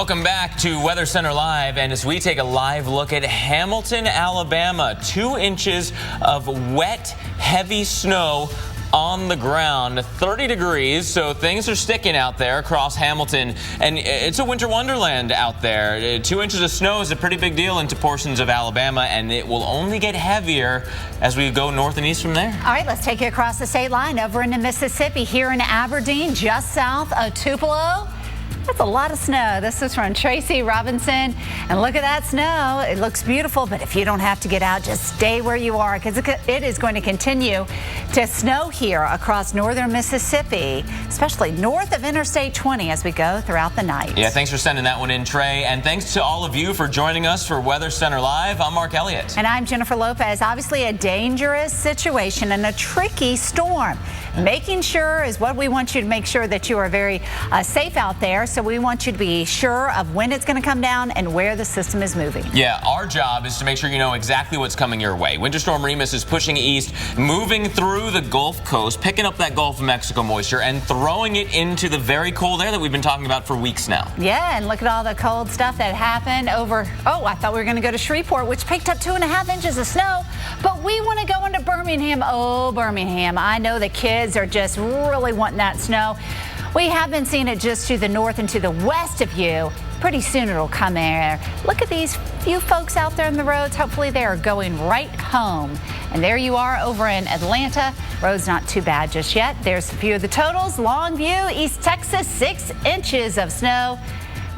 Welcome back to Weather Center Live, and as we take a live look at Hamilton, Alabama, 2 inches of wet, heavy snow on the ground, 30 degrees, so things are sticking out there across Hamilton, and it's a winter wonderland out there. 2 inches of snow is a pretty big deal into portions of Alabama, and it will only get heavier as we go north and east from there. All right, let's take you across the state line over into Mississippi, here in Aberdeen, just south of Tupelo. That's a lot of snow. This is from Tracy Robinson. And look at that snow. It looks beautiful, but if you don't have to get out, just stay where you are, because it is going to continue to snow here across northern Mississippi, especially north of Interstate 20 as we go throughout the night. Yeah, thanks for sending that one in, Trey. And thanks to all of you for joining us for Weather Center Live. I'm Mark Elliott. And I'm Jennifer Lopez. Obviously a dangerous situation and a tricky storm. Making sure is what we want you to make sure that you are very safe out there. So we want you to be sure of when it's going to come down and where the system is moving. Yeah, our job is to make sure you know exactly what's coming your way. Winter Storm Remus is pushing east, moving through the Gulf Coast, picking up that Gulf of Mexico moisture and throwing it into the very cold air that we've been talking about for weeks now. Yeah, and look at all the cold stuff that happened over, I thought we were going to go to Shreveport, which picked up 2.5 inches of snow, but we want to go into Birmingham. Oh, Birmingham, I know the kids are just really wanting that snow. We have been seeing it just to the north and to the west of you. Pretty soon it'll come there. Look at these few folks out there on the roads. Hopefully they are going right home. And there you are over in Atlanta. Road's not too bad just yet. There's a few of the totals. Longview, East Texas, 6 inches of snow.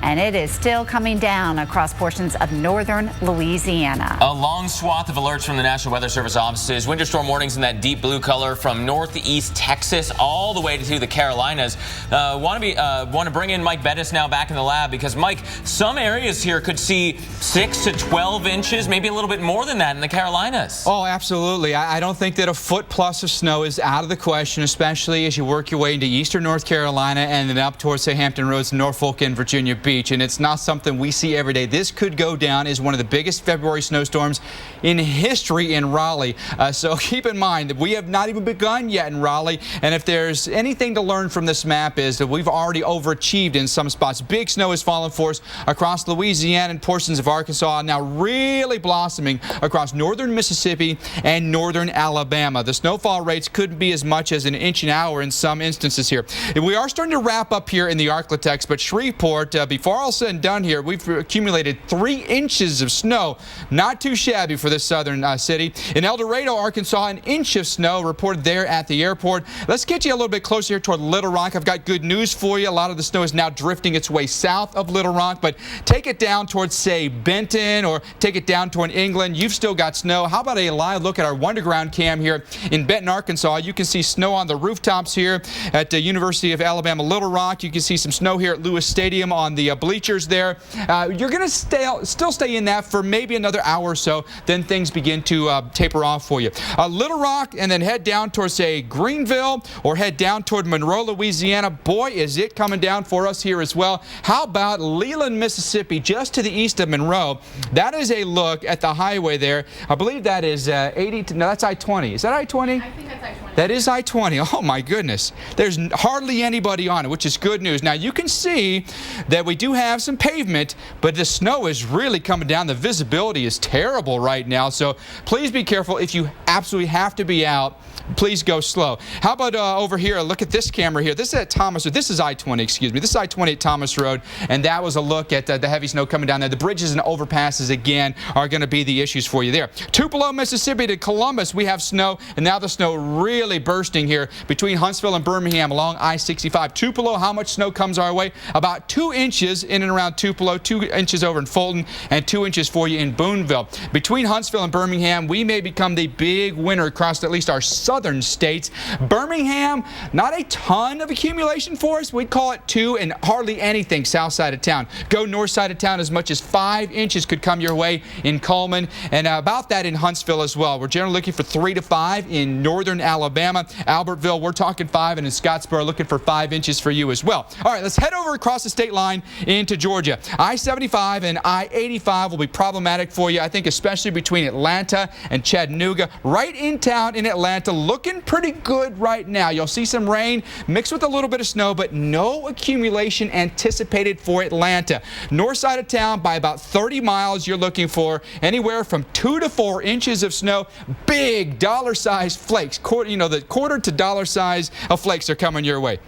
And it is still coming down across portions of northern Louisiana. A long swath of alerts from the National Weather Service offices. Winter storm warnings in that deep blue color from northeast Texas all the way to the Carolinas. Want to bring in Mike Bettis now back in the lab, because Mike, some areas here could see 6 to 12 inches, maybe a little bit more than that in the Carolinas. Oh, absolutely. I don't think that a foot plus of snow is out of the question, especially as you work your way into eastern North Carolina and then up towards the Hampton Roads, Norfolk, and Virginia Beach. And it's not something we see every day. This could go down as one of the biggest February snowstorms in history in Raleigh. So keep in mind that we have not even begun yet in Raleigh. And if there's anything to learn from this map is that we've already overachieved in some spots. Big snow has fallen for us across Louisiana and portions of Arkansas, now really blossoming across northern Mississippi and northern Alabama. The snowfall rates could be as much as 1 inch an hour in some instances here. And we are starting to wrap up here in the Arklatex, but Shreveport, before all said and done here, we've accumulated 3 inches of snow. Not too shabby for this southern city. In El Dorado, Arkansas, 1 inch of snow reported there at the airport. Let's get you a little bit closer here toward Little Rock. I've got good news for you. A lot of the snow is now drifting its way south of Little Rock, but take it down towards, say, Benton, or take it down toward England. You've still got snow. How about a live look at our Wonderground cam here in Benton, Arkansas? You can see snow on the rooftops here at the University of Alabama, Little Rock. You can see some snow here at Lewis Stadium on the bleachers there. You're going to still stay in that for maybe another hour or so, then things begin to taper off for you. Little Rock, and then head down towards, say, Greenville, or head down toward Monroe, Louisiana. Boy, is it coming down for us here as well. How about Leland, Mississippi, just to the east of Monroe? That is a look at the highway there. I believe that is 80, no, that's I-20. Is that I-20? I think that's I-20. That is I-20. Oh, my goodness. There's hardly anybody on it, which is good news. Now, you can see that we do have some pavement, but the snow is really coming down. The visibility is terrible right now, so please be careful. If you absolutely have to be out, please go slow. How about over here? Look at this camera here. This is at Thomas, or this is I-20, excuse me. This is I-20 at Thomas Road, and that was a look at the heavy snow coming down there. The bridges and overpasses, again, are going to be the issues for you there. Tupelo, Mississippi to Columbus, we have snow, and now the snow really bursting here between Huntsville and Birmingham along I-65. Tupelo, how much snow comes our way? About 2 inches in and around Tupelo, 2 inches over in Fulton, and 2 inches for you in Boonville. Between Huntsville and Birmingham, we may become the big winner across at least our southern states. Birmingham, not a ton of accumulation for us. We'd call it 2, and hardly anything south side of town. Go north side of town, as much as 5 inches could come your way in Coleman, and about that in Huntsville as well. We're generally looking for 3 to 5 in northern Alabama. Alabama. Albertville, we're talking 5, and in Scottsboro, looking for 5 inches for you as well. All right, let's head over across the state line into Georgia. I-75 and I-85 will be problematic for you, I think, especially between Atlanta and Chattanooga. Right in town in Atlanta, looking pretty good right now. You'll see some rain mixed with a little bit of snow, but no accumulation anticipated for Atlanta. North side of town by about 30 miles, you're looking for anywhere from 2 to 4 inches of snow. Big dollar-sized flakes, the quarter to dollar size of flakes are coming your way.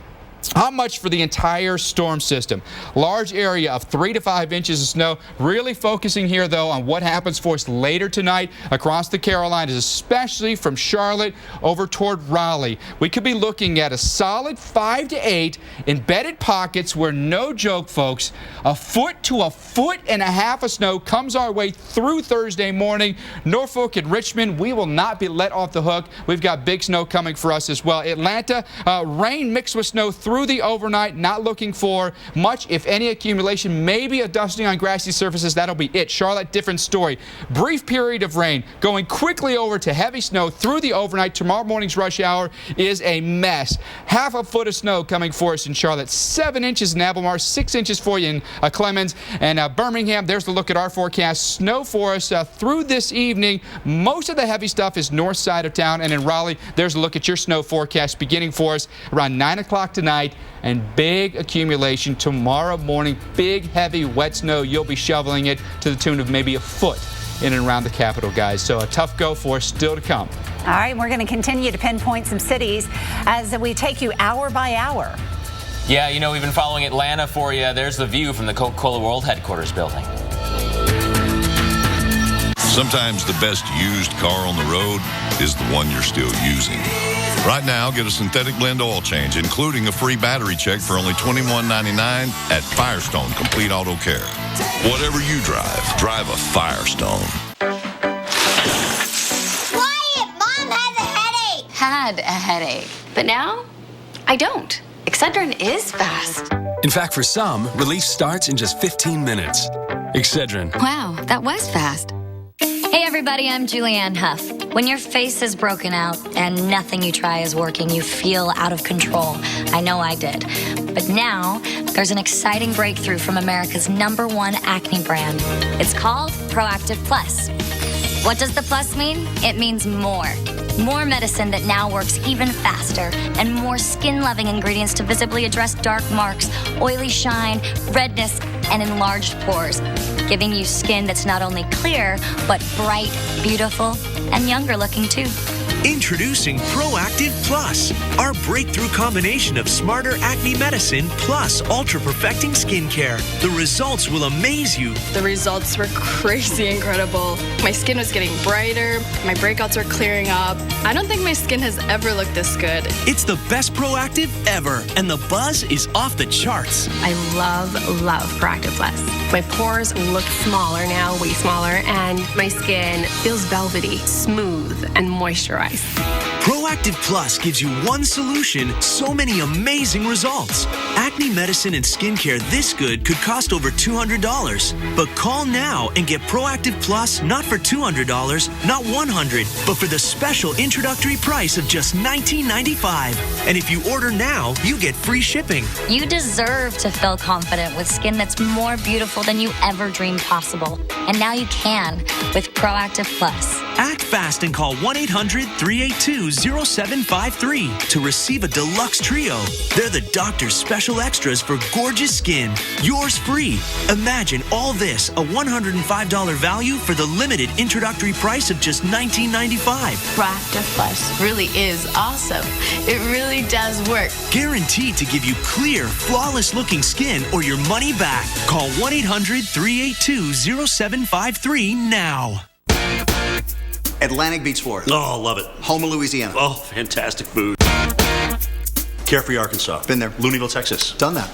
How much for the entire storm system? Large area of 3 to 5 inches of snow. Really focusing here, though, on what happens for us later tonight across the Carolinas, especially from Charlotte over toward Raleigh. We could be looking at a solid 5 to 8 embedded pockets where, no joke, folks, 1 foot to 1.5 feet of snow comes our way through Thursday morning. Norfolk and Richmond, we will not be let off the hook. We've got big snow coming for us as well. Atlanta, rain mixed with snow through the overnight, not looking for much, if any, accumulation. Maybe a dusting on grassy surfaces. That'll be it. Charlotte, different story. Brief period of rain going quickly over to heavy snow through the overnight. Tomorrow morning's rush hour is a mess. 1/2 foot of snow coming for us in Charlotte. 7 inches in Albemarle, 6 inches for you in Clemens. And Birmingham, there's the look at our forecast. Snow for us through this evening. Most of the heavy stuff is north side of town. And in Raleigh, there's a look at your snow forecast beginning for us around 9 o'clock tonight. And big accumulation tomorrow morning. Big, heavy, wet snow. You'll be shoveling it to the tune of maybe 1 foot in and around the capital, guys. So a tough go for us still to come. All right, we're going to continue to pinpoint some cities as we take you hour by hour. Yeah, we've been following Atlanta for you. There's the view from the Coca-Cola World headquarters building. Sometimes the best used car on the road is the one you're still using. Right now, get a synthetic blend oil change, including a free battery check for only $21.99 at Firestone Complete Auto Care. Whatever you drive a Firestone. Quiet! Mom has a headache! Had a headache, but now I don't. Excedrin is fast. In fact, for some, relief starts in just 15 minutes. Excedrin. Wow, that was fast. Hey everybody, I'm Julianne Hough. When your face is broken out and nothing you try is working, you feel out of control. I know I did. But now, there's an exciting breakthrough from America's #1 acne brand. It's called Proactiv Plus. What does the plus mean? It means more. More medicine that now works even faster, and more skin-loving ingredients to visibly address dark marks, oily shine, redness, and enlarged pores, giving you skin that's not only clear, but bright, beautiful, and younger looking too. Introducing Proactiv Plus, our breakthrough combination of smarter acne medicine plus ultra-perfecting skincare. The results will amaze you. The results were crazy incredible. My skin was getting brighter, my breakouts were clearing up. I don't think my skin has ever looked this good. It's the best Proactiv ever, and the buzz is off the charts. I love Proactiv Plus. My pores look smaller now, way smaller, and my skin feels velvety, smooth, and moisturized. Proactiv Plus gives you one solution, so many amazing results. Acne medicine and skincare this good could cost over $200. But call now and get Proactiv Plus not for $200, not $100, but for the special introductory price of just $19.95. And if you order now, you get free shipping. You deserve to feel confident with skin that's more beautiful than you ever dreamed possible. And now you can with Proactiv Plus. Act fast and call 1-800-382-0753 to receive a deluxe trio. They're the doctor's special extras for gorgeous skin. Yours free. Imagine all this, a $105 value for the limited introductory price of just $19.95. Proactiv Plus really is awesome. It really does work. Guaranteed to give you clear, flawless-looking skin or your money back. Call 1-800-382-0753 now. Atlantic beats Florida. Oh, love it. Houma, Louisiana. Oh, fantastic food. Carefree, Arkansas. Been there. Looneyville, Texas. Done that.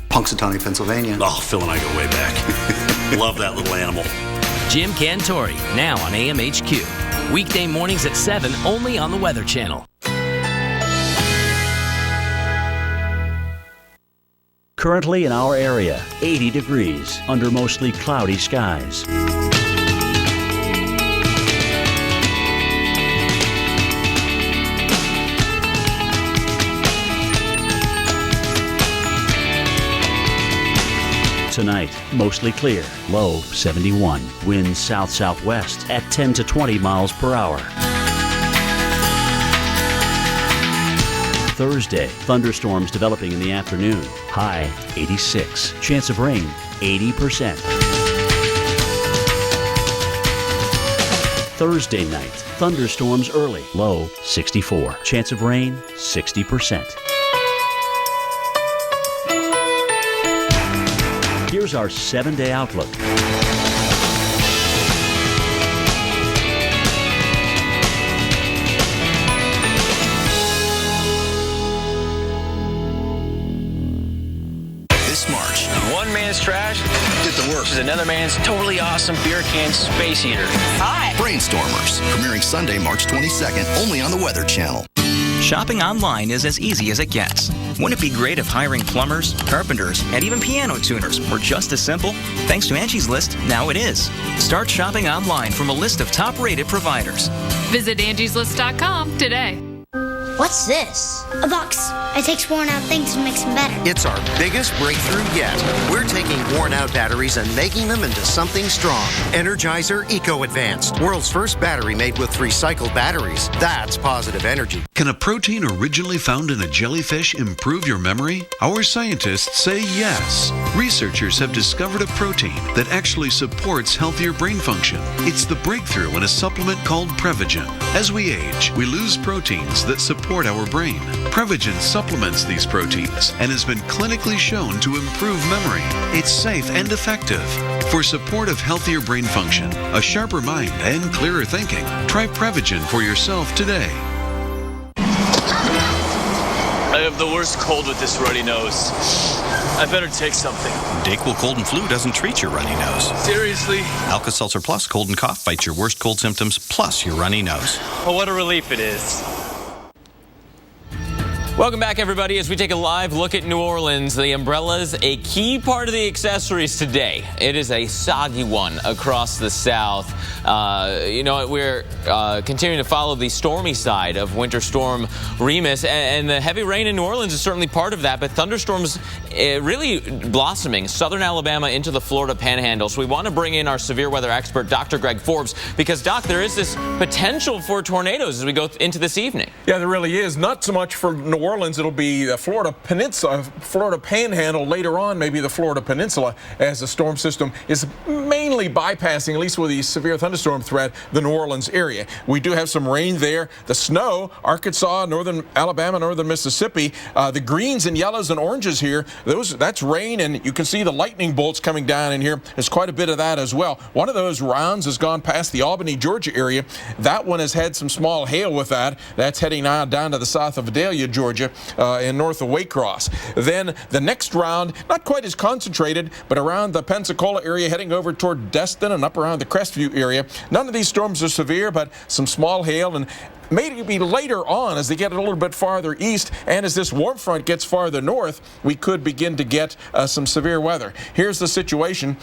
Punxsutawney, Pennsylvania. Oh, Phil and I go way back. Love that little animal. Jim Cantori, now on AMHQ. Weekday mornings at 7, only on the Weather Channel. Currently in our area, 80 degrees under mostly cloudy skies. Tonight, mostly clear, low 71. Winds south-southwest at 10 to 20 miles per hour. Thursday, thunderstorms developing in the afternoon. High 86. Chance of rain 80%. Thursday night, thunderstorms early. Low 64. Chance of rain 60%. Here's our 7-day outlook. This March, one man's trash did the work. is another man's totally awesome beer can space heater. Hi. Brainstormers, premiering Sunday, March 22nd, only on the Weather Channel. Shopping online is as easy as it gets. Wouldn't it be great if hiring plumbers, carpenters, and even piano tuners were just as simple? Thanks to Angie's List, now it is. Start shopping online from a list of top-rated providers. Visit angieslist.com today. What's this? A box. It takes worn-out things and makes them better. It's our biggest breakthrough yet. We're taking worn-out batteries and making them into something strong. Energizer Eco Advanced. World's first battery made with recycled batteries. That's positive energy. Can a protein originally found in a jellyfish improve your memory? Our scientists say yes. Researchers have discovered a protein that actually supports healthier brain function. It's the breakthrough in a supplement called Prevagen. As we age, we lose proteins that support our brain. Prevagen supplements these proteins and has been clinically shown to improve memory. It's safe and effective. For support of healthier brain function, a sharper mind, and clearer thinking, try Prevagen for yourself today. I have the worst cold with this runny nose. I better take something. Dayquil Cold and Flu doesn't treat your runny nose. Seriously? Alka-Seltzer Plus Cold and Cough fights your worst cold symptoms plus your runny nose. Oh, what a relief it is. Welcome back, everybody, as we take a live look at New Orleans. The umbrella's a key part of the accessories today. It is a soggy one across the south. We're continuing to follow the stormy side of Winter Storm Remus, and the heavy rain in New Orleans is certainly part of that, but thunderstorms really blossoming southern Alabama into the Florida Panhandle. So we want to bring in our severe weather expert, Dr. Greg Forbes, because, Doc, there is this potential for tornadoes as we go into this evening. Yeah, there really is. Not so much for New Orleans. It'll be the Florida Peninsula, Florida Panhandle later on, maybe the Florida Peninsula, as the storm system is mainly bypassing, at least with the severe thunderstorm threat, the New Orleans area. We do have some rain there. The snow, Arkansas, northern Alabama, northern Mississippi. The greens and yellows and oranges here, that's rain, and you can see the lightning bolts coming down in here. There's quite a bit of that as well. One of those rounds has gone past the Albany, Georgia area. That one has had some small hail with that. That's heading now down to the south of Vidalia, Georgia, and north of Waycross. Then the next round, not quite as concentrated, but around the Pensacola area, heading over toward Destin and up around the Crestview area. None of these storms are severe, but some small hail, and maybe later on as they get a little bit farther east and as this warm front gets farther north, we could begin to get some severe weather. Here's the situation.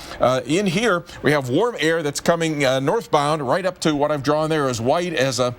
In here, we have warm air that's coming northbound right up to what I've drawn there as white as a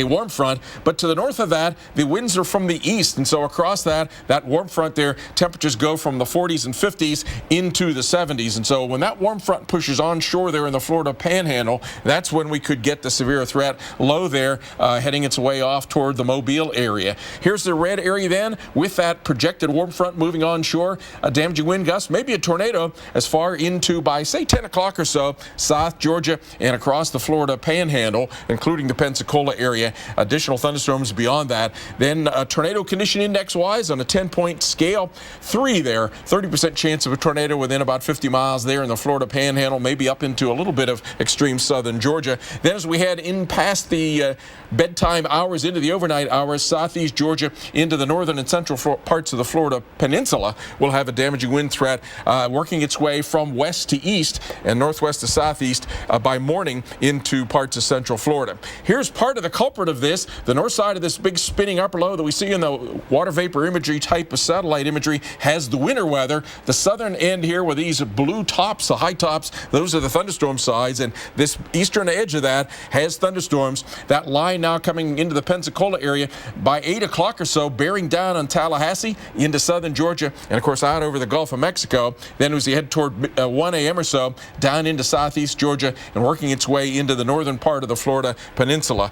warm front, but to the north of that, the winds are from the east, and so across that warm front there, temperatures go from the 40s and 50s into the 70s, and so when that warm front pushes onshore there in the Florida Panhandle, that's when we could get the severe threat low there, heading its way off toward the Mobile area. Here's the red area then, with that projected warm front moving onshore, a damaging wind gust, maybe a tornado as far into, by say 10 o'clock or so, South Georgia and across the Florida Panhandle, including the Pensacola area. Additional thunderstorms beyond that. Then tornado condition index wise on a 10-point scale, 3 there. 30% chance of a tornado within about 50 miles there in the Florida Panhandle, maybe up into a little bit of extreme southern Georgia. Then as we head in past the bedtime hours into the overnight hours, southeast Georgia into the northern and central parts of the Florida Peninsula will have a damaging wind threat working its way from west to east and northwest to southeast by morning into parts of central Florida. Here's part of the culprit of this, the north side of this big spinning upper low that we see in the water vapor imagery type of satellite imagery has the winter weather. The southern end here with these blue tops, the high tops, those are the thunderstorm sides, and this eastern edge of that has thunderstorms. That line now coming into the Pensacola area by 8 o'clock or so, bearing down on Tallahassee into southern Georgia, and of course out over the Gulf of Mexico. Then as you head toward 1 a.m. or so, down into southeast Georgia and working its way into the northern part of the Florida Peninsula.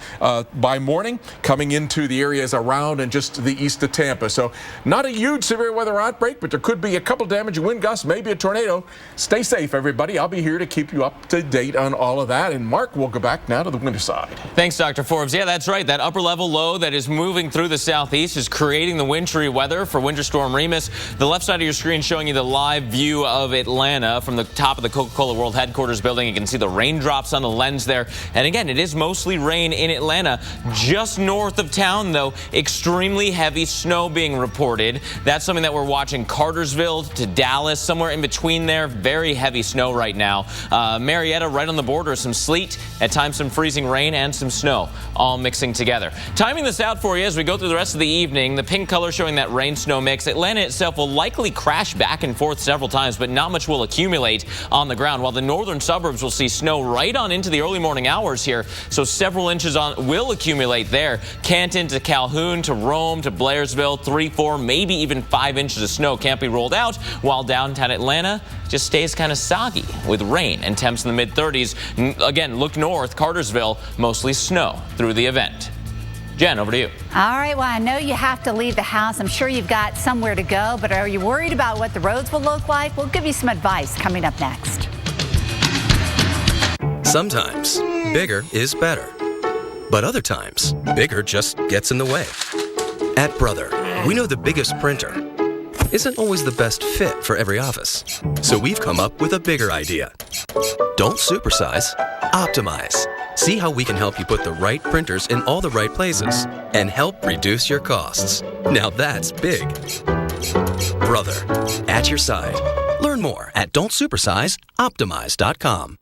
By morning, coming into the areas around and just the east of Tampa. So not a huge severe weather outbreak, but there could be a couple damaging wind gusts, maybe a tornado. Stay safe, everybody. I'll be here to keep you up to date on all of that. And Mark, we'll go back now to the winter side. Thanks, Dr. Forbes. Yeah, that's right. That upper level low that is moving through the southeast is creating the wintry weather for Winter Storm Remus. The left side of your screen showing you the live view of Atlanta from the top of the Coca-Cola World Headquarters building. You can see the raindrops on the lens there. And again, it is mostly rain in Atlanta. Just north of town, though, extremely heavy snow being reported. That's something that we're watching. Cartersville to Dallas, somewhere in between there. Very heavy snow right now. Marietta right on the border, some sleet, at times some freezing rain and some snow all mixing together. Timing this out for you as we go through the rest of the evening. The pink color showing that rain-snow mix. Atlanta itself will likely crash back and forth several times, but not much will accumulate on the ground, while the northern suburbs will see snow right on into the early morning hours here, so several inches will accumulate there. Canton to Calhoun to Rome to Blairsville, 3, 4, maybe even 5 inches of snow can't be rolled out, while downtown Atlanta just stays kind of soggy with rain and temps in the mid-30s. Again, look north, Cartersville, mostly snow through the event. Jen, over to you. All right, well, I know you have to leave the house. I'm sure you've got somewhere to go, but are you worried about what the roads will look like? We'll give you some advice coming up next. Sometimes bigger is better, but other times bigger just gets in the way. At Brother, we know the biggest printer isn't always the best fit for every office, so we've come up with a bigger idea. Don't supersize, optimize. See how we can help you put the right printers in all the right places and help reduce your costs. Now that's big. Brother, at your side. Learn more at don'tsupersizeoptimize.com.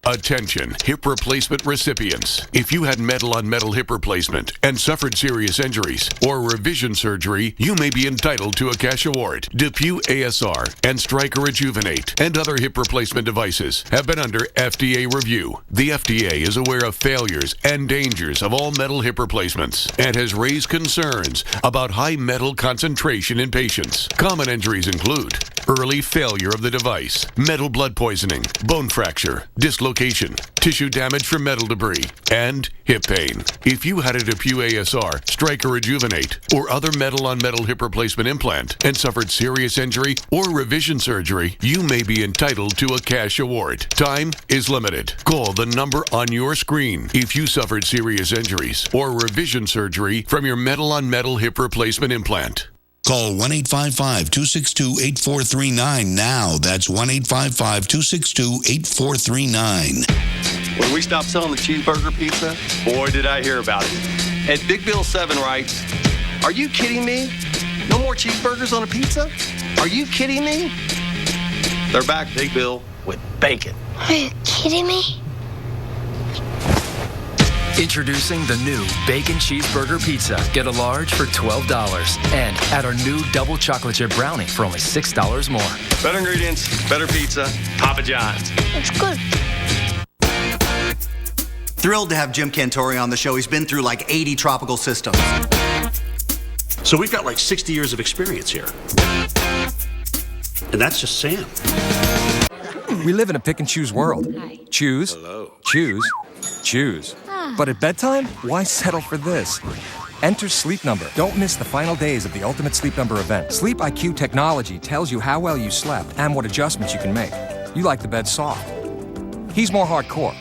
Attention, hip replacement recipients. If you had metal-on-metal hip replacement and suffered serious injuries or revision surgery, you may be entitled to a cash award. DePuy ASR and Stryker Rejuvenate and other hip replacement devices have been under FDA review. The FDA is aware of failures and dangers of all metal hip replacements and has raised concerns about high metal concentration in patients. Common injuries include early failure of the device, metal blood poisoning, bone fracture, dislocation, tissue damage from metal debris, and hip pain. If you had a DePuy ASR, Stryker Rejuvenate, or other metal-on-metal hip replacement implant and suffered serious injury or revision surgery, you may be entitled to a cash award. Time is limited. Call the number on your screen if you suffered serious injuries or revision surgery from your metal-on-metal hip replacement implant. Call 1-855-262-8439 now. That's 1-855-262-8439. When we stopped selling the cheeseburger pizza, boy, did I hear about it. And Big Bill 7 writes, "Are you kidding me? No more cheeseburgers on a pizza? Are you kidding me?" They're back, Big Bill, with bacon. Are you kidding me? Introducing the new Bacon Cheeseburger Pizza. Get a large for $12. And add our new double chocolate chip brownie for only $6 more. Better ingredients, better pizza, Papa John's. It's good. Thrilled to have Jim Cantore on the show. He's been through like 80 tropical systems. So we've got like 60 years of experience here. And that's just Sam. We live in a pick and choose world. Choose, choose, choose. But at bedtime, why settle for this? Enter Sleep Number. Don't miss the final days of the Ultimate Sleep Number event. Sleep IQ technology tells you how well you slept and what adjustments you can make. You like the bed soft. He's more hardcore.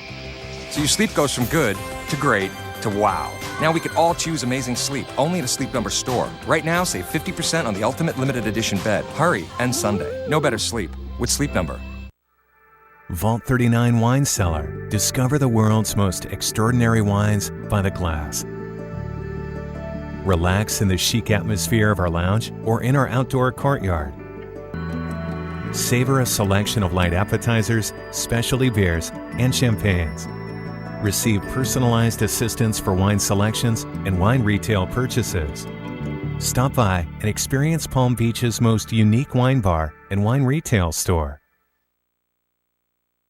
So your sleep goes from good to great to wow. Now we can all choose amazing sleep, only at a Sleep Number store. Right now, save 50% on the Ultimate Limited Edition bed. Hurry, and Sunday. No better sleep with Sleep Number. Vault 39 Wine Cellar. Discover the world's most extraordinary wines by the glass. Relax in the chic atmosphere of our lounge or in our outdoor courtyard. Savor a selection of light appetizers, specialty beers, and champagnes. Receive personalized assistance for wine selections and wine retail purchases. Stop by and experience Palm Beach's most unique wine bar and wine retail store.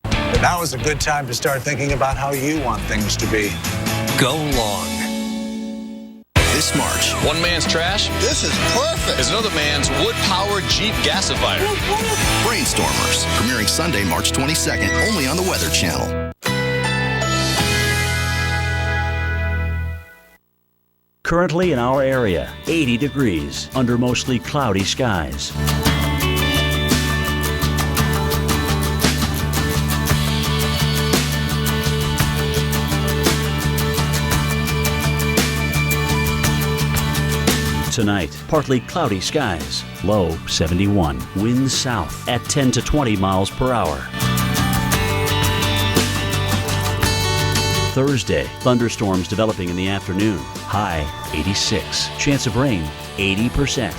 Now is a good time to start thinking about how you want things to be. Go long. This March, one man's trash, this is perfect, is another man's wood-powered Jeep gasifier. Brainstormers, premiering Sunday, March 22nd, only on the Weather Channel. Currently in our area, 80 degrees under mostly cloudy skies. Tonight, partly cloudy skies, low 71, winds south at 10 to 20 miles per hour. Thursday, thunderstorms developing in the afternoon, high 86, chance of rain 80%.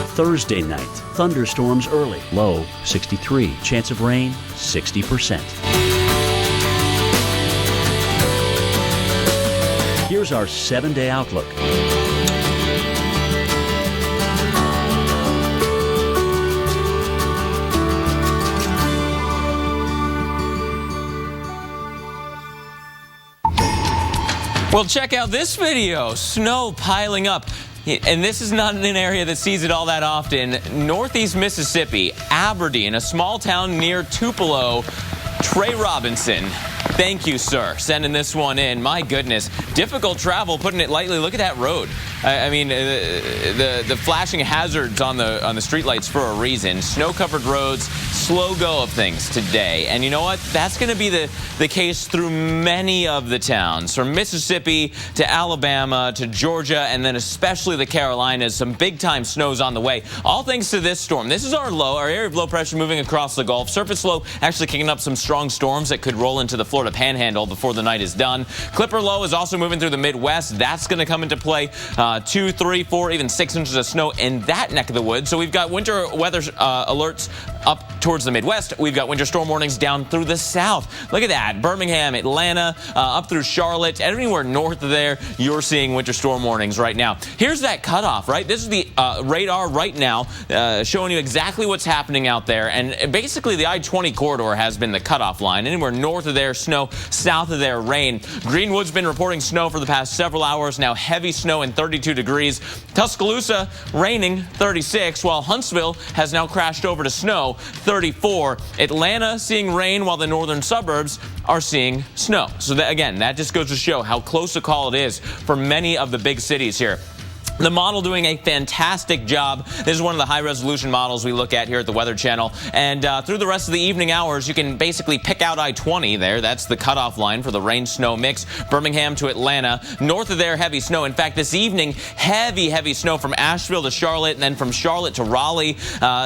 Thursday night, thunderstorms early, low 63, chance of rain 60%. Here's our 7-day outlook. Well, check out this video. Snow piling up. And this is not in an area that sees it all that often. Northeast Mississippi, Aberdeen, a small town near Tupelo. Trey Robinson, thank you, sir, sending this one in. My goodness, difficult travel, putting it lightly. Look at that road. I mean, the flashing hazards on the streetlights for a reason. Snow-covered roads, slow go of things today. And you know what? That's going to be the case through many of the towns, from Mississippi to Alabama to Georgia, and then especially the Carolinas. Some big-time snows on the way. All thanks to this storm. This is our low, our area of low pressure moving across the Gulf. Surface low actually kicking up some strong storms that could roll into the Florida Panhandle before the night is done. Clipper low is also moving through the Midwest. That's going to come into play. 2, 3, 4, even 6 inches of snow in that neck of the woods. So we've got winter weather alerts up towards the Midwest. We've got winter storm warnings down through the south. Look at that. Birmingham, Atlanta, up through Charlotte, anywhere north of there, you're seeing winter storm warnings right now. Here's that cutoff, right? This is the radar right now showing you exactly what's happening out there. And basically the I-20 corridor has been the cutoff line. Anywhere north of there, snow. South of there, rain. Greenwood's been reporting snow for the past several hours. Now heavy snow and 32 degrees. Tuscaloosa raining 36, while Huntsville has now crashed over to snow 34. Atlanta seeing rain while the northern suburbs are seeing snow. So that, again, that just goes to show how close a call it is for many of the big cities here. The model doing a fantastic job. This is one of the high-resolution models we look at here at the Weather Channel. And through the rest of the evening hours, you can basically pick out I-20 there. That's the cutoff line for the rain-snow mix. Birmingham to Atlanta. North of there, heavy snow. In fact, this evening, heavy snow from Asheville to Charlotte, and then from Charlotte to Raleigh.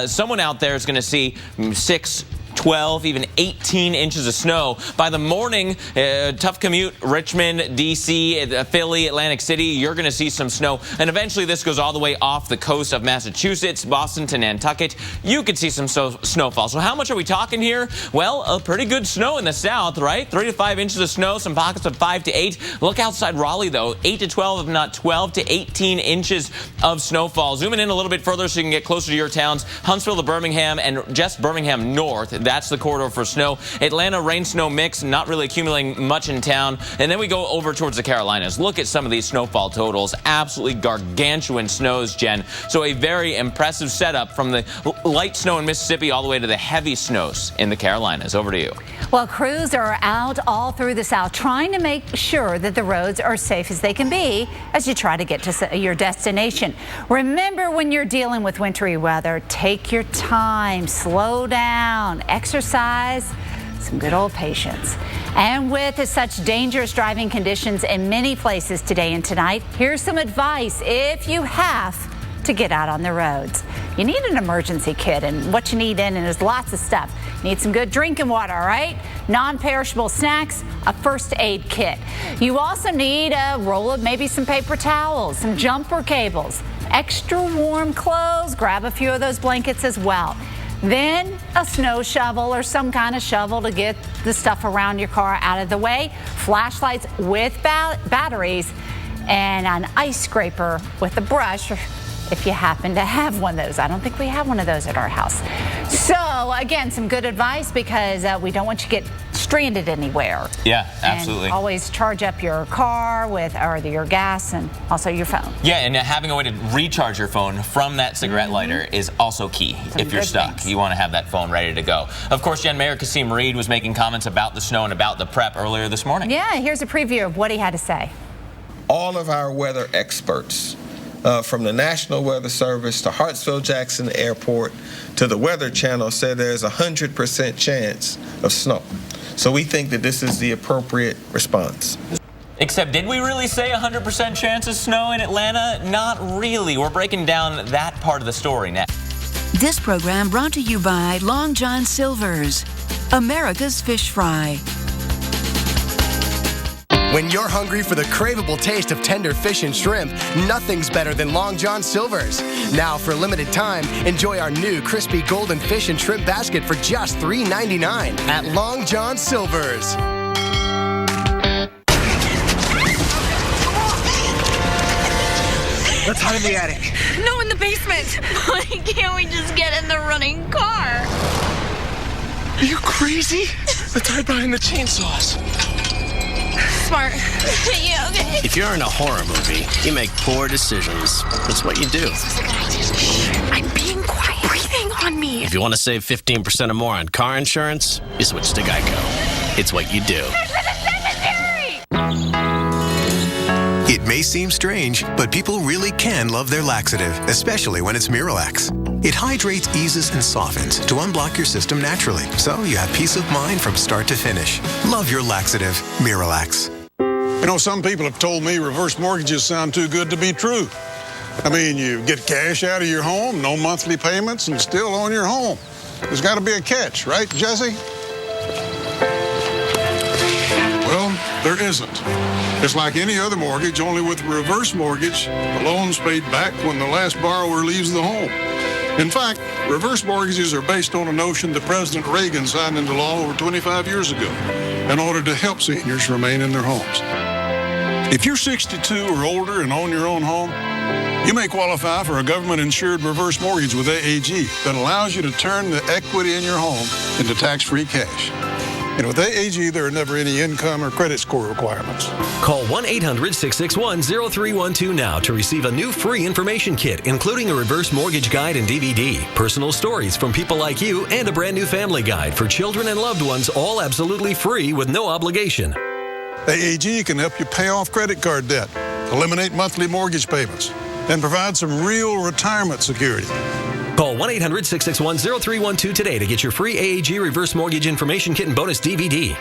Someone out there is going to see 6, 12, even 18 inches of snow. By the morning, tough commute, Richmond, D.C., Philly, Atlantic City, you're going to see some snow. And eventually this goes all the way off the coast of Massachusetts, Boston to Nantucket. You could see some snowfall. So how much are we talking here? Well, a pretty good snow in the south, right? 3 to 5 inches of snow, some pockets of 5 to 8. Look outside Raleigh, though, 8 to 12, if not 12 to 18 inches of snowfall. Zooming in a little bit further so you can get closer to your towns. Huntsville to Birmingham and just Birmingham north. That's the corridor for snow. Atlanta, rain-snow mix, not really accumulating much in town. And then we go over towards the Carolinas. Look at some of these snowfall totals. Absolutely gargantuan snows, Jen. So a very impressive setup from the light snow in Mississippi all the way to the heavy snows in the Carolinas. Over to you. Well, crews are out all through the South trying to make sure that the roads are safe as they can be as you try to get to your destination. Remember, when you're dealing with wintry weather, take your time, slow down, exercise, some good old patience. And with such dangerous driving conditions in many places today and tonight, here's some advice if you have to get out on the roads. You need an emergency kit, and what you need in it is lots of stuff. You need some good drinking water, all right? Non-perishable snacks, a first aid kit. You also need a roll of maybe some paper towels, some jumper cables, extra warm clothes, grab a few of those blankets as well. Then a snow shovel or some kind of shovel to get the stuff around your car out of the way. Flashlights with batteries and an ice scraper with a brush if you happen to have one of those. I don't think we have one of those at our house. So again, some good advice because we don't want you to get stranded anywhere. Yeah, absolutely. And always charge up your car with your gas and also your phone. Yeah, and having a way to recharge your phone from that cigarette lighter is also key. If you're stuck, you want to have that phone ready to go. Of course, Jen, Mayor Kasim Reed was making comments about the snow and about the prep earlier this morning. Yeah, here's a preview of what he had to say. All of our weather experts, from the National Weather Service to Hartsfield-Jackson Airport to the Weather Channel, said there's a 100% chance of snow. So we think that this is the appropriate response. Except, did we really say 100% chance of snow in Atlanta? Not really. We're breaking down that part of the story now. This program brought to you by Long John Silver's, America's Fish Fry. When you're hungry for the craveable taste of tender fish and shrimp, nothing's better than Long John Silver's. Now, for a limited time, enjoy our new crispy golden fish and shrimp basket for just $3.99 at Long John Silver's. Let's hide in the attic. No, in the basement. Why can't we just get in the running car? Are you crazy? Let's hide behind the chainsaws. Smart. Yeah, okay. If you're in a horror movie, you make poor decisions. That's what you do. This was a good idea. Shh. I'm being quiet. Breathing on me. If you want to save 15% or more on car insurance, you switch to Geico. It's what you do. It may seem strange, but people really can love their laxative, especially when it's Miralax. It hydrates, eases, and softens to unblock your system naturally, so you have peace of mind from start to finish. Love your laxative, Miralax. You know, some people have told me reverse mortgages sound too good to be true. I mean, you get cash out of your home, no monthly payments, and still own your home. There's got to be a catch, right, Jesse? Well, there isn't. It's like any other mortgage, only with a reverse mortgage, the loan's paid back when the last borrower leaves the home. In fact, reverse mortgages are based on a notion that President Reagan signed into law over 25 years ago in order to help seniors remain in their homes. If you're 62 or older and own your own home, you may qualify for a government-insured reverse mortgage with AAG that allows you to turn the equity in your home into tax-free cash. And with AAG, there are never any income or credit score requirements. Call 1-800-661-0312 now to receive a new free information kit, including a reverse mortgage guide and DVD, personal stories from people like you, and a brand new family guide for children and loved ones, all absolutely free with no obligation. AAG can help you pay off credit card debt, eliminate monthly mortgage payments, and provide some real retirement security. Call 1-800-661-0312 today to get your free AAG reverse mortgage information kit and bonus DVD.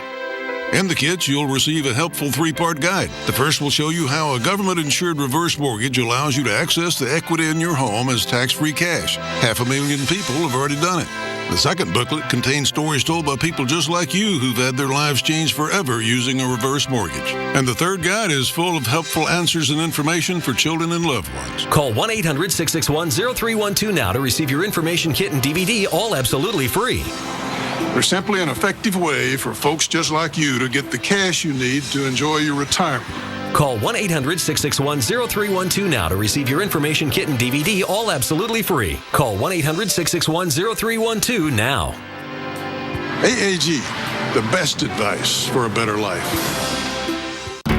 In the kits, you'll receive a helpful three-part guide. The first will show you how a government-insured reverse mortgage allows you to access the equity in your home as tax-free cash. 500,000 people have already done it. The second booklet contains stories told by people just like you who've had their lives changed forever using a reverse mortgage. And the third guide is full of helpful answers and information for children and loved ones. Call 1-800-661-0312 now to receive your information kit and DVD, all absolutely free. There's simply an effective way for folks just like you to get the cash you need to enjoy your retirement. Call 1-800-661-0312 now to receive your information kit and DVD, all absolutely free. Call 1-800-661-0312 now. AAG, the best advice for a better life.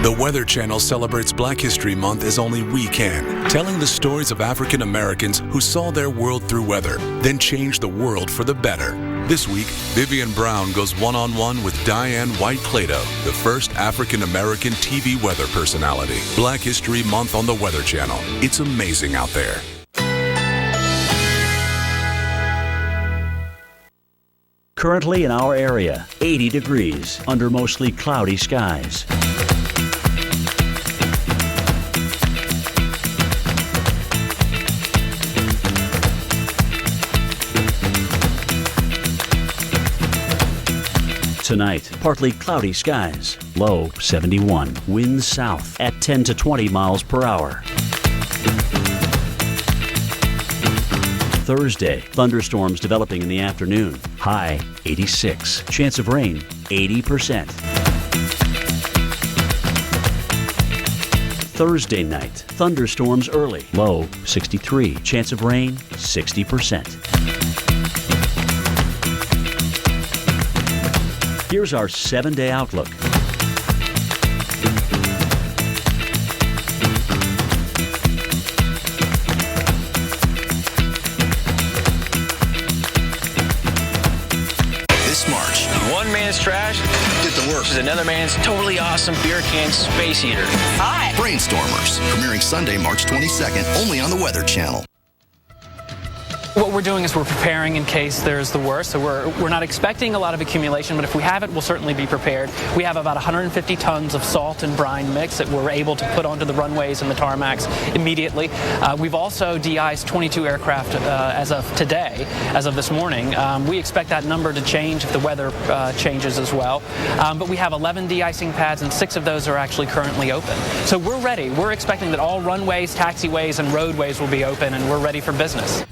The Weather Channel celebrates Black History Month as only we can, telling the stories of African Americans who saw their world through weather, then changed the world for the better. This week, Vivian Brown goes one-on-one with Diane White-Clado, the first African American TV weather personality. Black History Month on the Weather Channel. It's amazing out there. Currently in our area, 80 degrees under mostly cloudy skies. Tonight, partly cloudy skies, low 71, winds south at 10 to 20 miles per hour. Thursday, thunderstorms developing in the afternoon. High 86. Chance of rain 80%. Thursday night, thunderstorms early. Low 63. Chance of rain 60%. Here's our 7-day outlook. This March, One man's trash get to work. is another man's totally awesome beer can space heater. Hi. Brainstormers, premiering Sunday, March 22nd, only on the Weather Channel. What we're doing is we're preparing in case there's the worst. So we're not expecting a lot of accumulation, but if we have it, we'll certainly be prepared. We have about 150 tons of salt and brine mix that we're able to put onto the runways and the tarmacs immediately. We've also de-iced 22 aircraft as of today, as of this morning. We expect that number to change if the weather changes as well. But we have 11 de-icing pads, and 6 of those are actually currently open. So we're ready. We're expecting that all runways, taxiways, and roadways will be open, and we're ready for business.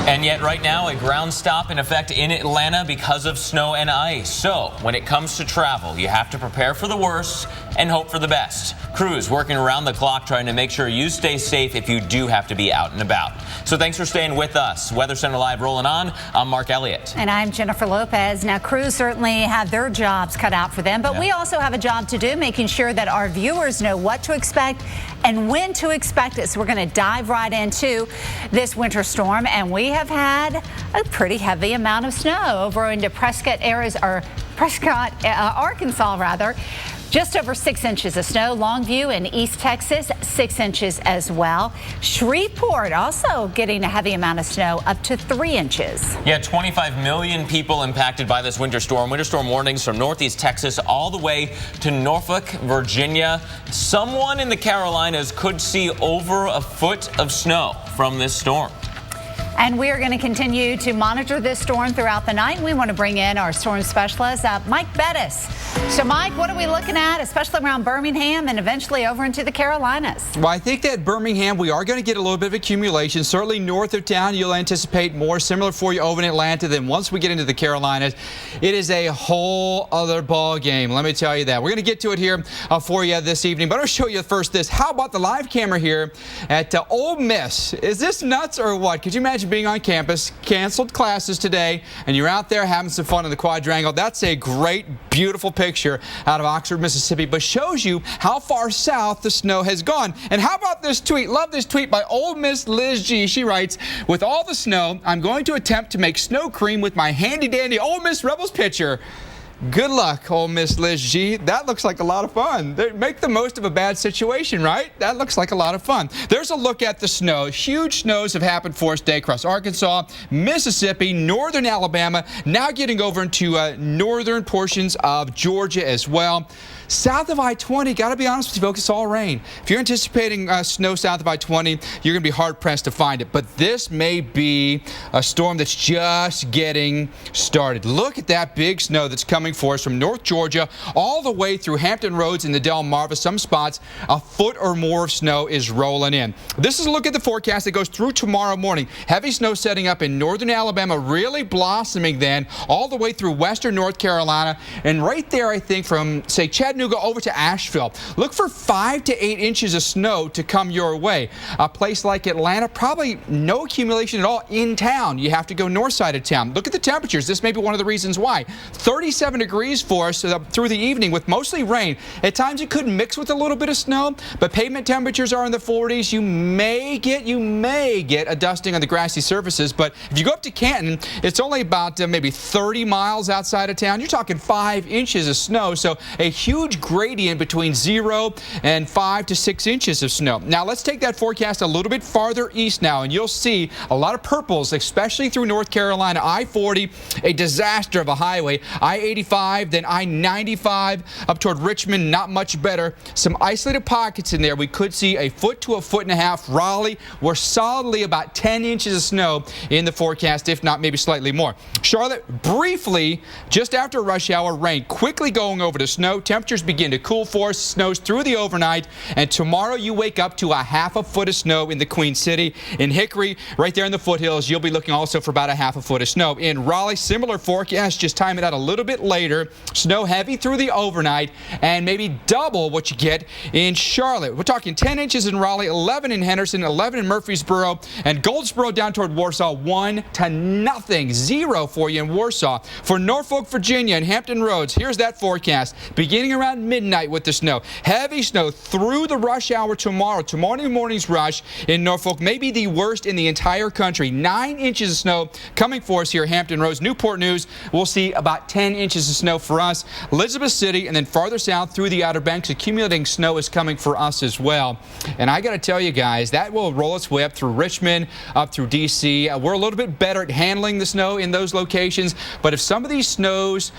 And yet right now a ground stop in effect in Atlanta because of snow and ice. So when it comes to travel, you have to prepare for the worst and hope for the best. Crews working around the clock trying to make sure you stay safe if you do have to be out and about. So thanks for staying with us. Weather Center Live rolling on. I'm Mark Elliott. And I'm Jennifer Lopez. Now, crews certainly have their jobs cut out for them, but we also have a job to do, making sure that our viewers know what to expect and when to expect it. So we're going to dive right into this winter storm, and we have had a pretty heavy amount of snow over into Prescott, Arkansas, rather. Just over 6 inches of snow. Longview in East Texas, 6 inches as well. Shreveport also getting a heavy amount of snow, up to 3 inches. Yeah, 25 million people impacted by this winter storm. Winter storm warnings from Northeast Texas all the way to Norfolk, Virginia. Someone in the Carolinas could see over a foot of snow from this storm. And we are going to continue to monitor this storm throughout the night. We want to bring in our storm specialist, Mike Bettis. So, Mike, what are we looking at, especially around Birmingham and eventually over into the Carolinas? Well, I think that Birmingham, we are going to get a little bit of accumulation. Certainly north of town, you'll anticipate more similar for you over in Atlanta. Then once we get into the Carolinas, it is a whole other ball game. Let me tell you that. We're going to get to it here for you this evening. But I'll show you first this. How about the live camera here at Ole Miss? Is this nuts or what? Could you imagine being on campus, canceled classes today, and you're out there having some fun in the quadrangle? That's a great, beautiful picture out of Oxford, Mississippi, but shows you how far south the snow has gone. And how about this tweet? Love this tweet by Ole Miss Liz G. She writes, "With all the snow, I'm going to attempt to make snow cream with my handy-dandy Ole Miss Rebels pitcher. Good luck, Ole Miss Liz G." That looks like a lot of fun. They make the most of a bad situation, right? That looks like a lot of fun. There's a look at the snow. Huge snows have happened for us today across Arkansas, Mississippi, northern Alabama, now getting over into northern portions of Georgia as well. South of I-20, got to be honest with you folks, it's all rain. If you're anticipating snow south of I-20, you're going to be hard-pressed to find it. But this may be a storm that's just getting started. Look at that big snow that's coming for us from North Georgia all the way through Hampton Roads in the Delmarva. Some spots, a foot or more of snow is rolling in. This is a look at the forecast that goes through tomorrow morning. Heavy snow setting up in northern Alabama, really blossoming then all the way through western North Carolina. And right there, I think, from, say, Chattanooga over to Asheville, look for 5 to 8 inches of snow to come your way. A place like Atlanta, probably no accumulation at all in town. You have to go north side of town. Look at the temperatures. This may be one of the reasons why. 37 degrees for us through the evening with mostly rain. At times it could mix with a little bit of snow, but pavement temperatures are in the 40s. You may get a dusting on the grassy surfaces, but if you go up to Canton, it's only about maybe 30 miles outside of town. You're talking 5 inches of snow, so a huge gradient between 0 and 5 to 6 inches of snow. Now let's take that forecast a little bit farther east now, and you'll see a lot of purples, especially through North Carolina. I-40, a disaster of a highway. I-85 I-85, then I-95 up toward Richmond, not much better. Some isolated pockets in there. We could see a foot to a foot and a half. Raleigh, we're solidly about 10 inches of snow in the forecast, if not maybe slightly more. Charlotte, briefly, just after rush hour, rain quickly going over to snow. Temperatures begin to cool for us. Snows through the overnight, and tomorrow you wake up to a half a foot of snow in the Queen City. In Hickory, right there in the foothills, you'll be looking also for about a half a foot of snow. In Raleigh, similar forecast, just time it out a little bit later. Snow heavy through the overnight, and maybe double what you get in Charlotte. We're talking 10 inches in Raleigh, 11 in Henderson, 11 in Murfreesboro, and Goldsboro down toward Warsaw, 1-0, 0 for you in Warsaw. For Norfolk, Virginia, and Hampton Roads, here's that forecast. Beginning around midnight with the snow. Heavy snow through the rush hour tomorrow. Tomorrow morning's rush in Norfolk may be the worst in the entire country. 9 inches of snow coming for us here at Hampton Roads. Newport News, we'll see about 10 inches of snow for us. Elizabeth City, and then farther south through the Outer Banks, accumulating snow is coming for us as well. And I got to tell you guys, that will roll its way up through Richmond, up through D.C. We're a little bit better at handling the snow in those locations, but if some of these snows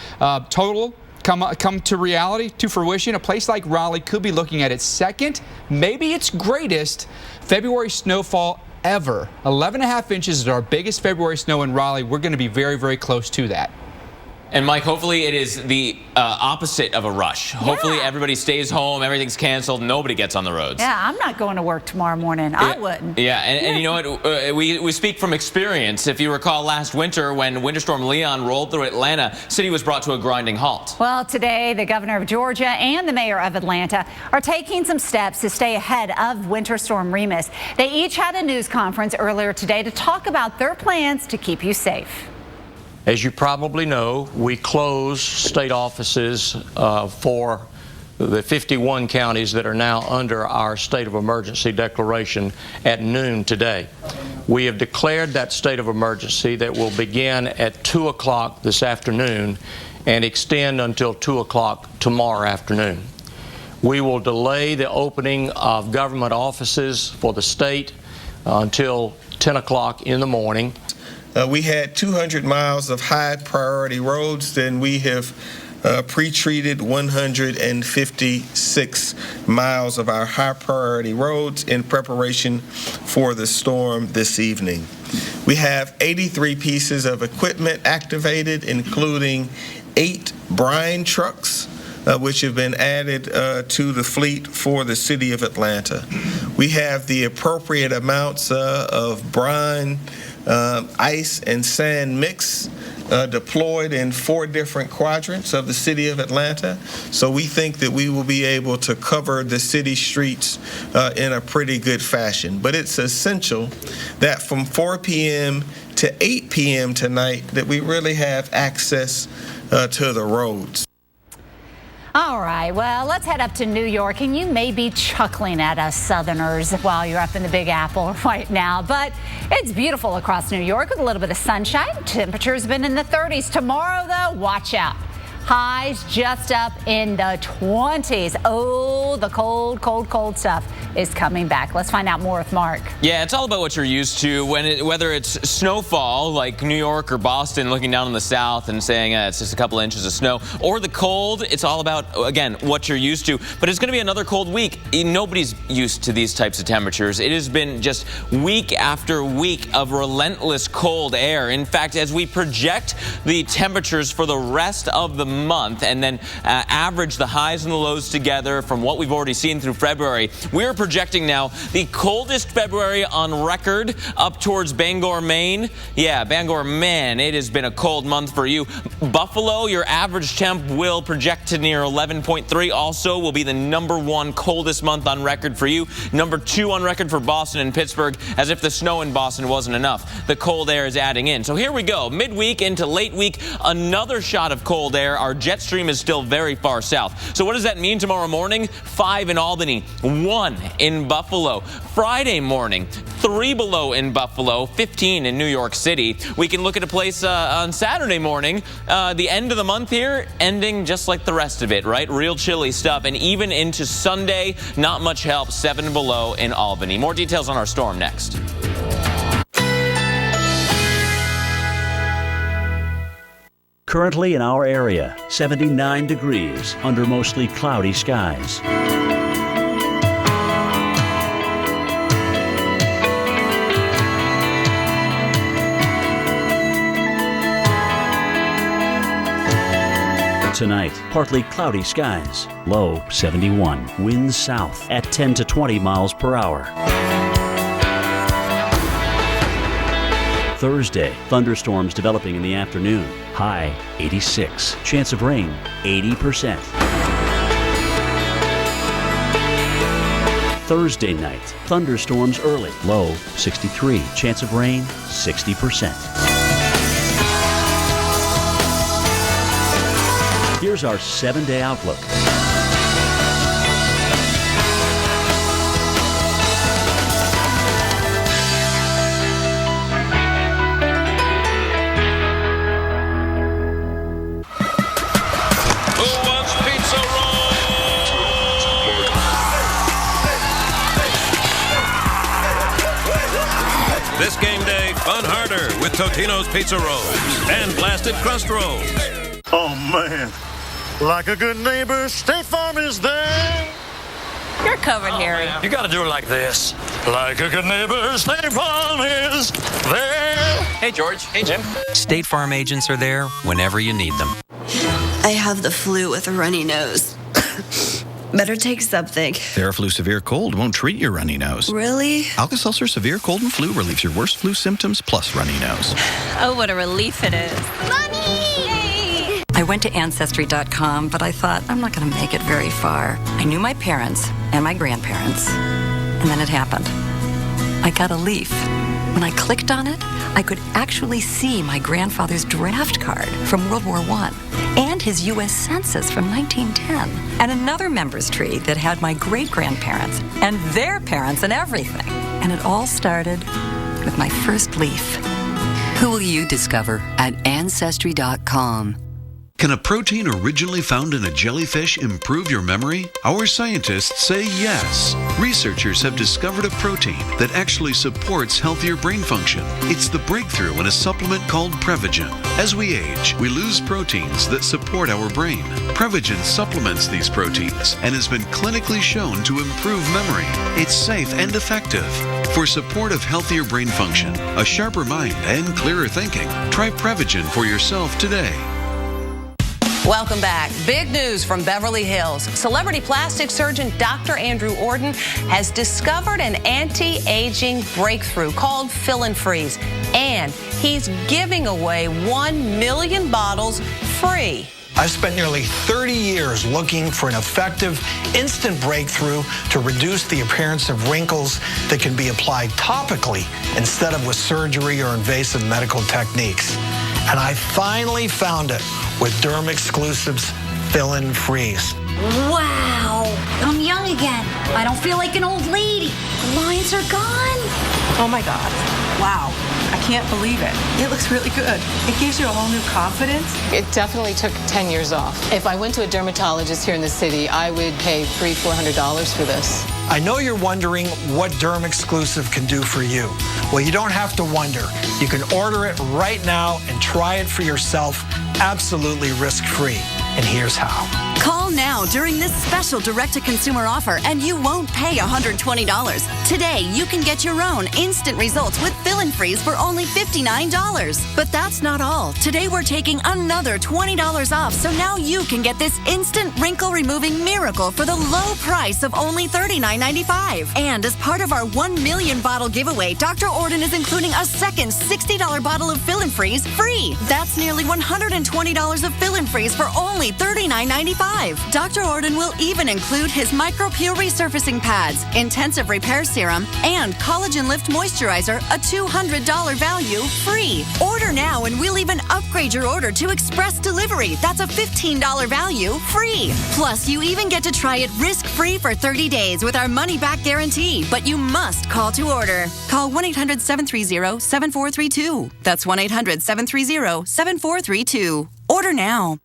total come to reality, to fruition, a place like Raleigh could be looking at its second, maybe its greatest February snowfall ever. 11.5 inches is our biggest February snow in Raleigh. We're going to be very, very close to that. And Mike, hopefully it is the opposite of a rush. Hopefully everybody stays home, everything's canceled, nobody gets on the roads. Yeah, I'm not going to work tomorrow morning. I wouldn't. Yeah, and you know what? We speak from experience. If you recall last winter when Winter Storm Leon rolled through Atlanta, city was brought to a grinding halt. Well, today the governor of Georgia and the mayor of Atlanta are taking some steps to stay ahead of Winter Storm Remus. They each had a news conference earlier today to talk about their plans to keep you safe. As you probably know, we closed state offices for the 51 counties that are now under our state of emergency declaration at noon today. We have declared that state of emergency that will begin at 2 o'clock this afternoon and extend until 2 o'clock tomorrow afternoon. We will delay the opening of government offices for the state until 10 o'clock in the morning. We had 200 miles of high priority roads, then we have pre-treated 156 miles of our high priority roads in preparation for the storm this evening. We have 83 pieces of equipment activated, including 8 brine trucks, which have been added to the fleet for the city of Atlanta. We have the appropriate amounts of brine, ice and sand mix deployed in 4 different quadrants of the city of Atlanta. So we think that we will be able to cover the city streets in a pretty good fashion. But it's essential that from 4 p.m. to 8 p.m. tonight that we really have access to the roads. All right, well, let's head up to New York, and you may be chuckling at us Southerners while you're up in the Big Apple right now, but it's beautiful across New York with a little bit of sunshine. Temperatures been in the 30s. Tomorrow, though, watch out. Highs just up in the 20s. Oh, the cold, cold, cold stuff is coming back. Let's find out more with Mark. Yeah, it's all about what you're used to. Whether it's snowfall like New York or Boston, looking down in the south and saying it's just a couple inches of snow, or the cold, it's all about, again, what you're used to. But it's going to be another cold week. Nobody's used to these types of temperatures. It has been just week after week of relentless cold air. In fact, as we project the temperatures for the rest of the month and then average the highs and the lows together from what we've already seen through February, we're projecting now the coldest February on record up towards Bangor, Maine. Yeah, Bangor, man, it has been a cold month for you. Buffalo, your average temp will project to near 11.3. Also will be the #1 coldest month on record for you. #2 on record for Boston and Pittsburgh, as if the snow in Boston wasn't enough. The cold air is adding in. So here we go. Midweek into late week, another shot of cold air. Our jet stream is still very far south. So what does that mean tomorrow morning? 5 in Albany, 1 in Buffalo. Friday morning, 3 below in Buffalo, 15 in New York City. We can look at a place on Saturday morning, the end of the month here, ending just like the rest of it, right? Real chilly stuff. And even into Sunday, not much help, 7 below in Albany. More details on our storm next. Currently in our area, 79 degrees under mostly cloudy skies. Tonight, partly cloudy skies, low 71, winds south at 10 to 20 miles per hour. Thursday, thunderstorms developing in the afternoon, high 86, chance of rain 80%. Thursday night, thunderstorms early, low 63, chance of rain 60%. Here's our 7-day outlook. Who wants pizza rolls? This game day, fun harder with Totino's Pizza Rolls and Blasted Crust Rolls. Oh, man. Like a good neighbor, State Farm is there. You're covered, Harry. You gotta do it like this. Like a good neighbor, State Farm is there. Hey, George. Hey, Jim. State Farm agents are there whenever you need them. I have the flu with a runny nose. Better take something. Theraflu Severe Cold won't treat your runny nose. Really? Alka-Seltzer Severe Cold and Flu relieves your worst flu symptoms plus runny nose. Oh, what a relief it is. Mommy! I went to Ancestry.com, but I thought, I'm not going to make it very far. I knew my parents and my grandparents, and then it happened. I got a leaf. When I clicked on it, I could actually see my grandfather's draft card from World War I and his U.S. Census from 1910, and another members tree that had my great-grandparents and their parents and everything. And it all started with my first leaf. Who will you discover at Ancestry.com? Can a protein originally found in a jellyfish improve your memory? Our scientists say yes. Researchers have discovered a protein that actually supports healthier brain function. It's the breakthrough in a supplement called Prevagen. As we age, we lose proteins that support our brain. Prevagen supplements these proteins and has been clinically shown to improve memory. It's safe and effective. For support of healthier brain function, a sharper mind, and clearer thinking, try Prevagen for yourself today. Welcome back. Big news from Beverly Hills. Celebrity plastic surgeon Dr. Andrew Orton has discovered an anti-aging breakthrough called Fill and Freeze, and he's giving away 1 million bottles free. I've spent nearly 30 years looking for an effective, instant breakthrough to reduce the appearance of wrinkles that can be applied topically instead of with surgery or invasive medical techniques. And I finally found it with Derm Exclusives Fill and Freeze. Wow, I'm young again. I don't feel like an old lady. The lines are gone. Oh my God. Wow. I can't believe it. It looks really good. It gives you a whole new confidence. It definitely took 10 years off. If I went to a dermatologist here in the city, I would pay $300-400 for this. I know you're wondering what Derm Exclusive can do for you. Well, you don't have to wonder. You can order it right now and try it for yourself absolutely risk-free. And here's how. Call now during this special direct-to-consumer offer and you won't pay $120. Today, you can get your own instant results with Fill and Freeze for only $59. But that's not all. Today, we're taking another $20 off, so now you can get this instant wrinkle-removing miracle for the low price of only $39.95. And as part of our 1 million bottle giveaway, Dr. Orton is including a second $60 bottle of Fill and Freeze free. That's nearly $120 of Fill and Freeze for only $39.95. Dr. Orton will even include his MicroPure resurfacing pads, intensive repair serum, and collagen lift moisturizer, a $200 value free. Order now and we'll even upgrade your order to express delivery. That's a $15 value free. Plus, you even get to try it risk-free for 30 days with our money-back guarantee. But you must call to order. Call 1-800-730-7432. That's 1-800-730-7432. Order now.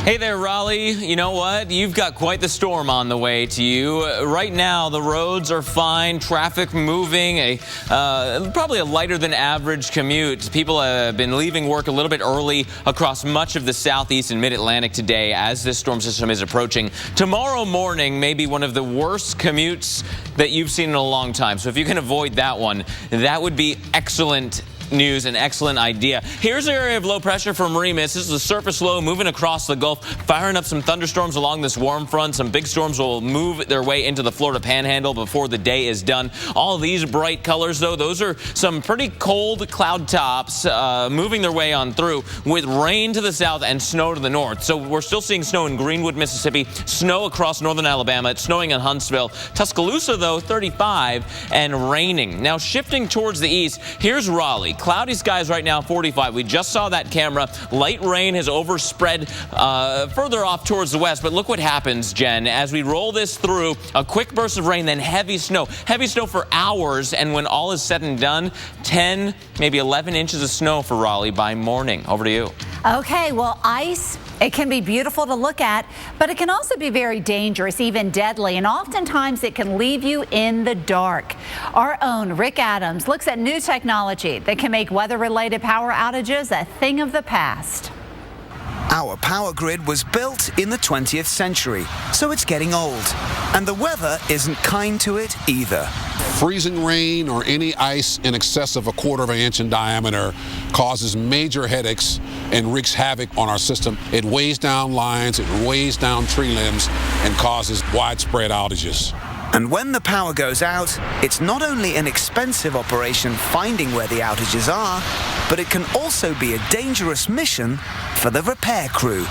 Hey there, Raleigh. You know what? You've got quite the storm on the way to you. Right now, the roads are fine, traffic moving, probably a lighter than average commute. People have been leaving work a little bit early across much of the southeast and mid-Atlantic today as this storm system is approaching. Tomorrow morning may be one of the worst commutes that you've seen in a long time. So if you can avoid that one, that would be excellent news, an excellent idea. Here's an area of low pressure from Remus. This is a surface low moving across the Gulf, firing up some thunderstorms along this warm front. Some big storms will move their way into the Florida Panhandle before the day is done. All these bright colors, though, those are some pretty cold cloud tops moving their way on through with rain to the south and snow to the north. So we're still seeing snow in Greenwood, Mississippi, snow across northern Alabama. It's snowing in Huntsville. Tuscaloosa, though, 35 and raining. Now shifting towards the east, here's Raleigh. Cloudy skies right now, 45. We just saw that camera. Light rain has overspread further off towards the west. But look what happens, Jen. As we roll this through, a quick burst of rain, then heavy snow. Heavy snow for hours. And when all is said and done, 10, maybe 11 inches of snow for Raleigh by morning. Over to you. Okay, well, ice, it can be beautiful to look at, but it can also be very dangerous, even deadly, and oftentimes it can leave you in the dark. Our own Rick Adams looks at new technology that can make weather-related power outages a thing of the past. Our power grid was built in the 20th century, so it's getting old. And the weather isn't kind to it either. Freezing rain or any ice in excess of 1/4 of an inch in diameter causes major headaches and wreaks havoc on our system. It weighs down lines, it weighs down tree limbs, and causes widespread outages. And when the power goes out, it's not only an expensive operation finding where the outages are, but it can also be a dangerous mission for the repair crew.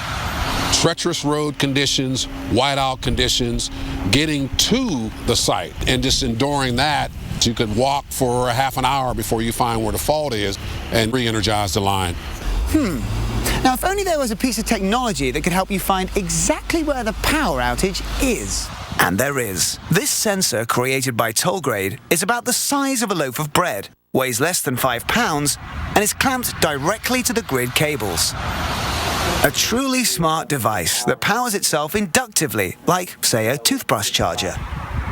Treacherous road conditions, whiteout conditions, getting to the site and just enduring that. You could walk for a half an hour before you find where the fault is and re-energize the line. Now, if only there was a piece of technology that could help you find exactly where the power outage is. And there is. This sensor, created by Tollgrade, is about the size of a loaf of bread, weighs less than 5 pounds, and is clamped directly to the grid cables. A truly smart device that powers itself inductively, like, say, a toothbrush charger,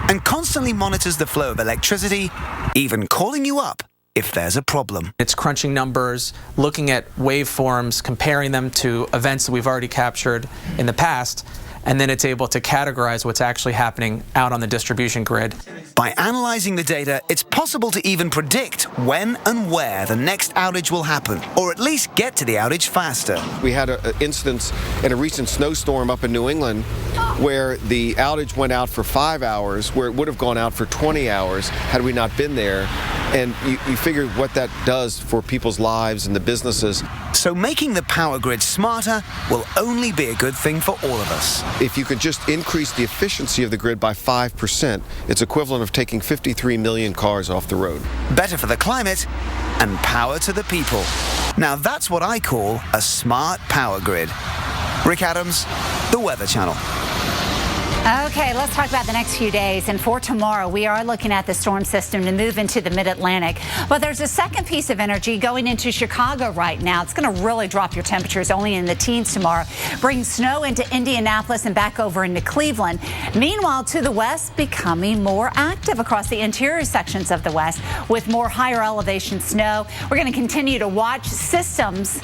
and constantly monitors the flow of electricity, even calling you up if there's a problem. It's crunching numbers, looking at waveforms, comparing them to events that we've already captured in the past, and then it's able to categorize what's actually happening out on the distribution grid. By analyzing the data, it's possible to even predict when and where the next outage will happen, or at least get to the outage faster. We had an instance in a recent snowstorm up in New England where the outage went out for 5 hours, where it would have gone out for 20 hours had we not been there. And you figure what that does for people's lives and the businesses. So making the power grid smarter will only be a good thing for all of us. If you could just increase the efficiency of the grid by 5%, it's equivalent of taking 53 million cars off the road. Better for the climate and power to the people. Now that's what I call a smart power grid. Rick Adams, The Weather Channel. Okay, let's talk about the next few days. And for tomorrow, we are looking at the storm system to move into the mid-Atlantic. But there's a second piece of energy going into Chicago right now. It's going to really drop your temperatures only in the teens tomorrow. Bring snow into Indianapolis and back over into Cleveland. Meanwhile, to the west, becoming more active across the interior sections of the west with more higher elevation snow. We're going to continue to watch systems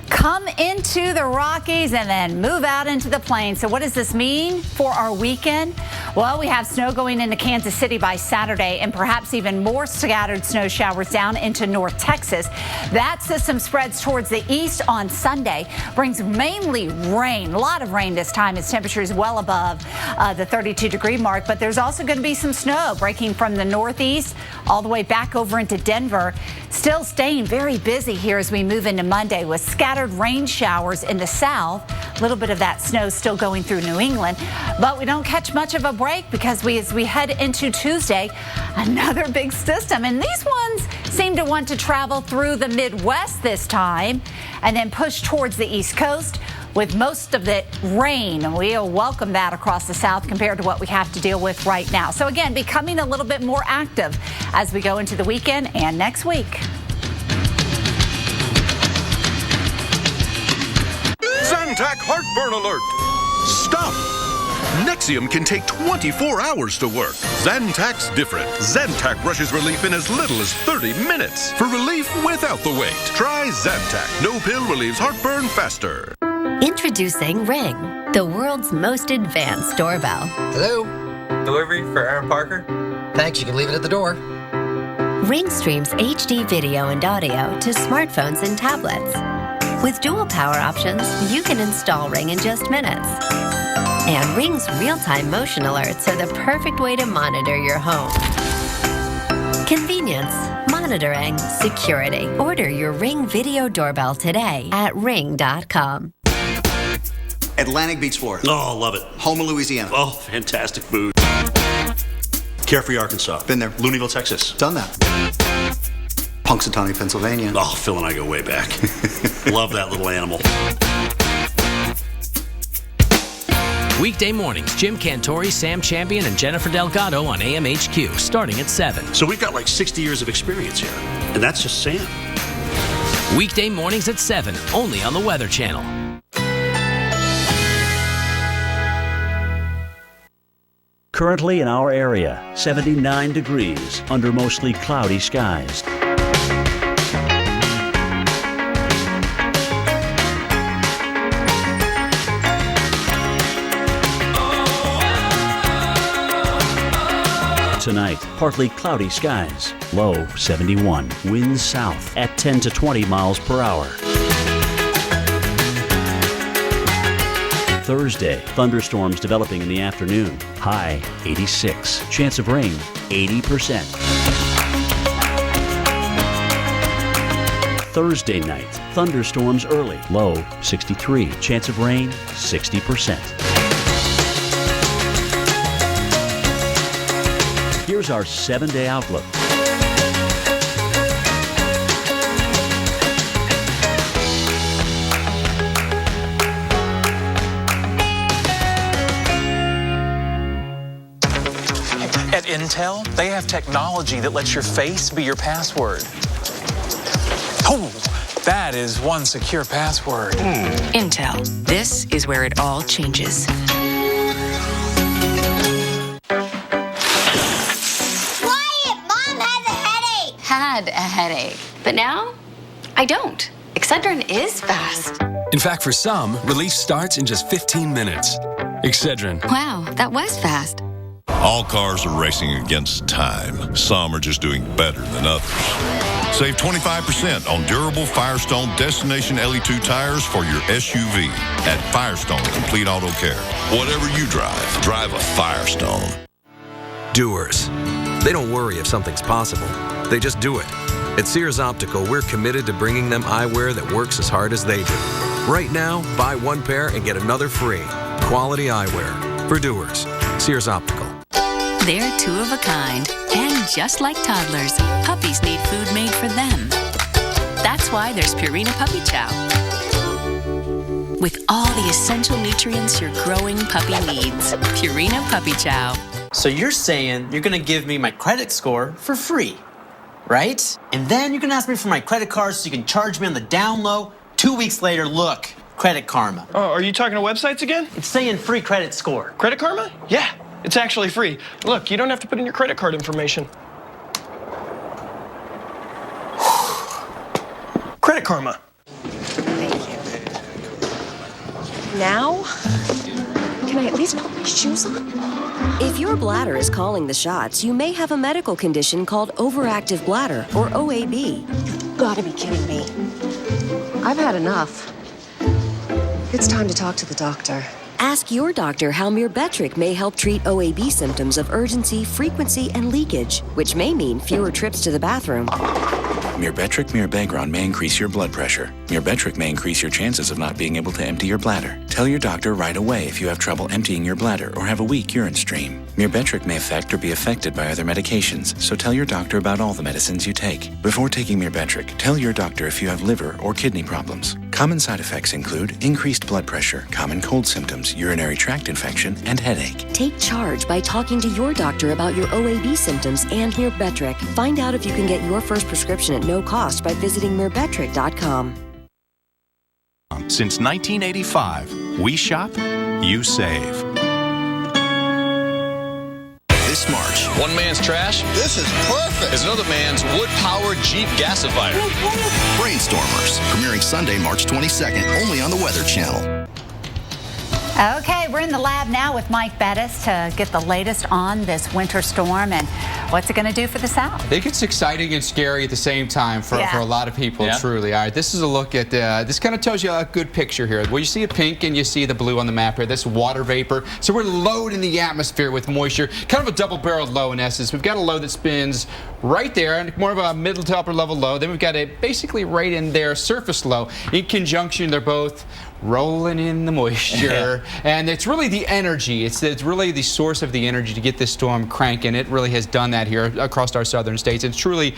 come into the Rockies and then move out into the plains. So what does this mean for our weekend? Well, we have snow going into Kansas City by Saturday and perhaps even more scattered snow showers down into North Texas. That system spreads towards the east on Sunday, brings mainly rain, a lot of rain this time as temperatures well above the 32-degree mark. But there's also going to be some snow breaking from the northeast all the way back over into Denver. Still staying very busy here as we move into Monday with scattered rain showers in the south. A little bit of that snow still going through New England, but we don't catch much of a break because as we head into Tuesday, another big system. And these ones seem to want to travel through the Midwest this time and then push towards the East Coast with most of the rain. We'll welcome that across the south compared to what we have to deal with right now. So again, becoming a little bit more active as we go into the weekend and next week. Zantac Heartburn Alert. Stop! Nexium can take 24 hours to work. Zantac's different. Zantac rushes relief in as little as 30 minutes. For relief without the wait, try Zantac. No pill relieves heartburn faster. Introducing Ring, the world's most advanced doorbell. Hello? Delivery for Aaron Parker? Thanks, you can leave it at the door. Ring streams HD video and audio to smartphones and tablets. With dual power options, you can install Ring in just minutes. And Ring's real-time motion alerts are the perfect way to monitor your home. Convenience, monitoring, security. Order your Ring video doorbell today at ring.com. Atlantic Beach Sports. Oh, love it. Houma, Louisiana. Oh, fantastic food. Carefree, Arkansas. Been there. Louisville, Texas. Done that. Punxsutawney, Pennsylvania. Oh, Phil and I go way back. Love that little animal. Weekday mornings, Jim Cantori, Sam Champion, and Jennifer Delgado on AMHQ, starting at 7. So we've got like 60 years of experience here, and that's just Sam. Weekday mornings at 7, only on the Weather Channel. Currently in our area, 79 degrees under mostly cloudy skies. Tonight, partly cloudy skies, low 71, winds south at 10 to 20 miles per hour. Thursday, thunderstorms developing in the afternoon, high 86, chance of rain 80%. Thursday night, thunderstorms early, low 63, chance of rain 60%. Here's our 7-day outlook. At Intel, they have technology that lets your face be your password. Oh, that is one secure password. Intel. This is where it all changes. Had a headache, but now I don't. Excedrin is fast. In fact, for some, relief starts in just 15 minutes. Excedrin. Wow, that was fast. All cars are racing against time. Some are just doing better than others. Save 25% on durable Firestone Destination LE2 tires for your SUV at Firestone Complete Auto Care. Whatever you drive, drive a Firestone. Doers. They don't worry if something's possible. They just do it. At Sears Optical, we're committed to bringing them eyewear that works as hard as they do. Right now, buy one pair and get another free. Quality eyewear for doers. Sears Optical. They're two of a kind. And just like toddlers, puppies need food made for them. That's why there's Purina Puppy Chow. With all the essential nutrients your growing puppy needs. Purina Puppy Chow. So you're saying you're going to give me my credit score for free, right? And then you're going to ask me for my credit card so you can charge me on the down low. 2 weeks later, look, Credit Karma. Oh, are you talking to websites again? It's saying free credit score. Credit Karma? Yeah, it's actually free. Look, you don't have to put in your credit card information. Credit Karma. Now? Can I at least put my shoes on? If your bladder is calling the shots, you may have a medical condition called overactive bladder, or OAB. You've got to be kidding me. I've had enough. It's time to talk to the doctor. Ask your doctor how Myrbetriq may help treat OAB symptoms of urgency, frequency, and leakage, which may mean fewer trips to the bathroom. Myrbetriq Mirabegron may increase your blood pressure. Myrbetriq may increase your chances of not being able to empty your bladder. Tell your doctor right away if you have trouble emptying your bladder or have a weak urine stream. Myrbetriq may affect or be affected by other medications, so tell your doctor about all the medicines you take. Before taking Myrbetriq, tell your doctor if you have liver or kidney problems. Common side effects include increased blood pressure, common cold symptoms, urinary tract infection, and headache. Take charge by talking to your doctor about your OAB symptoms and Myrbetriq. Find out if you can get your first prescription at no cost by visiting Myrbetriq.com. Since 1985, we shop, you save. This March, one man's trash, this is perfect, is another man's wood-powered Jeep gasifier. Brainstormers, premiering Sunday, March 22nd, only on the Weather Channel. Okay, we're in the lab now with Mike Bettis to get the latest on this winter storm and what's it going to do for the South. I think it's exciting and scary at the same time for a lot of people, truly. All right, this is a look at, this kind of tells you a good picture here. Well, you see a pink and you see the blue on the map here. That's water vapor. So we're loading the atmosphere with moisture, kind of a double-barreled low in essence. We've got a low that spins right there, and more of a middle to upper level low. Then we've got a basically right in there surface low. In conjunction, they're both rolling in the moisture, and it's really the energy. It's really the source of the energy to get this storm cranking. It really has done that here across our southern states. It's truly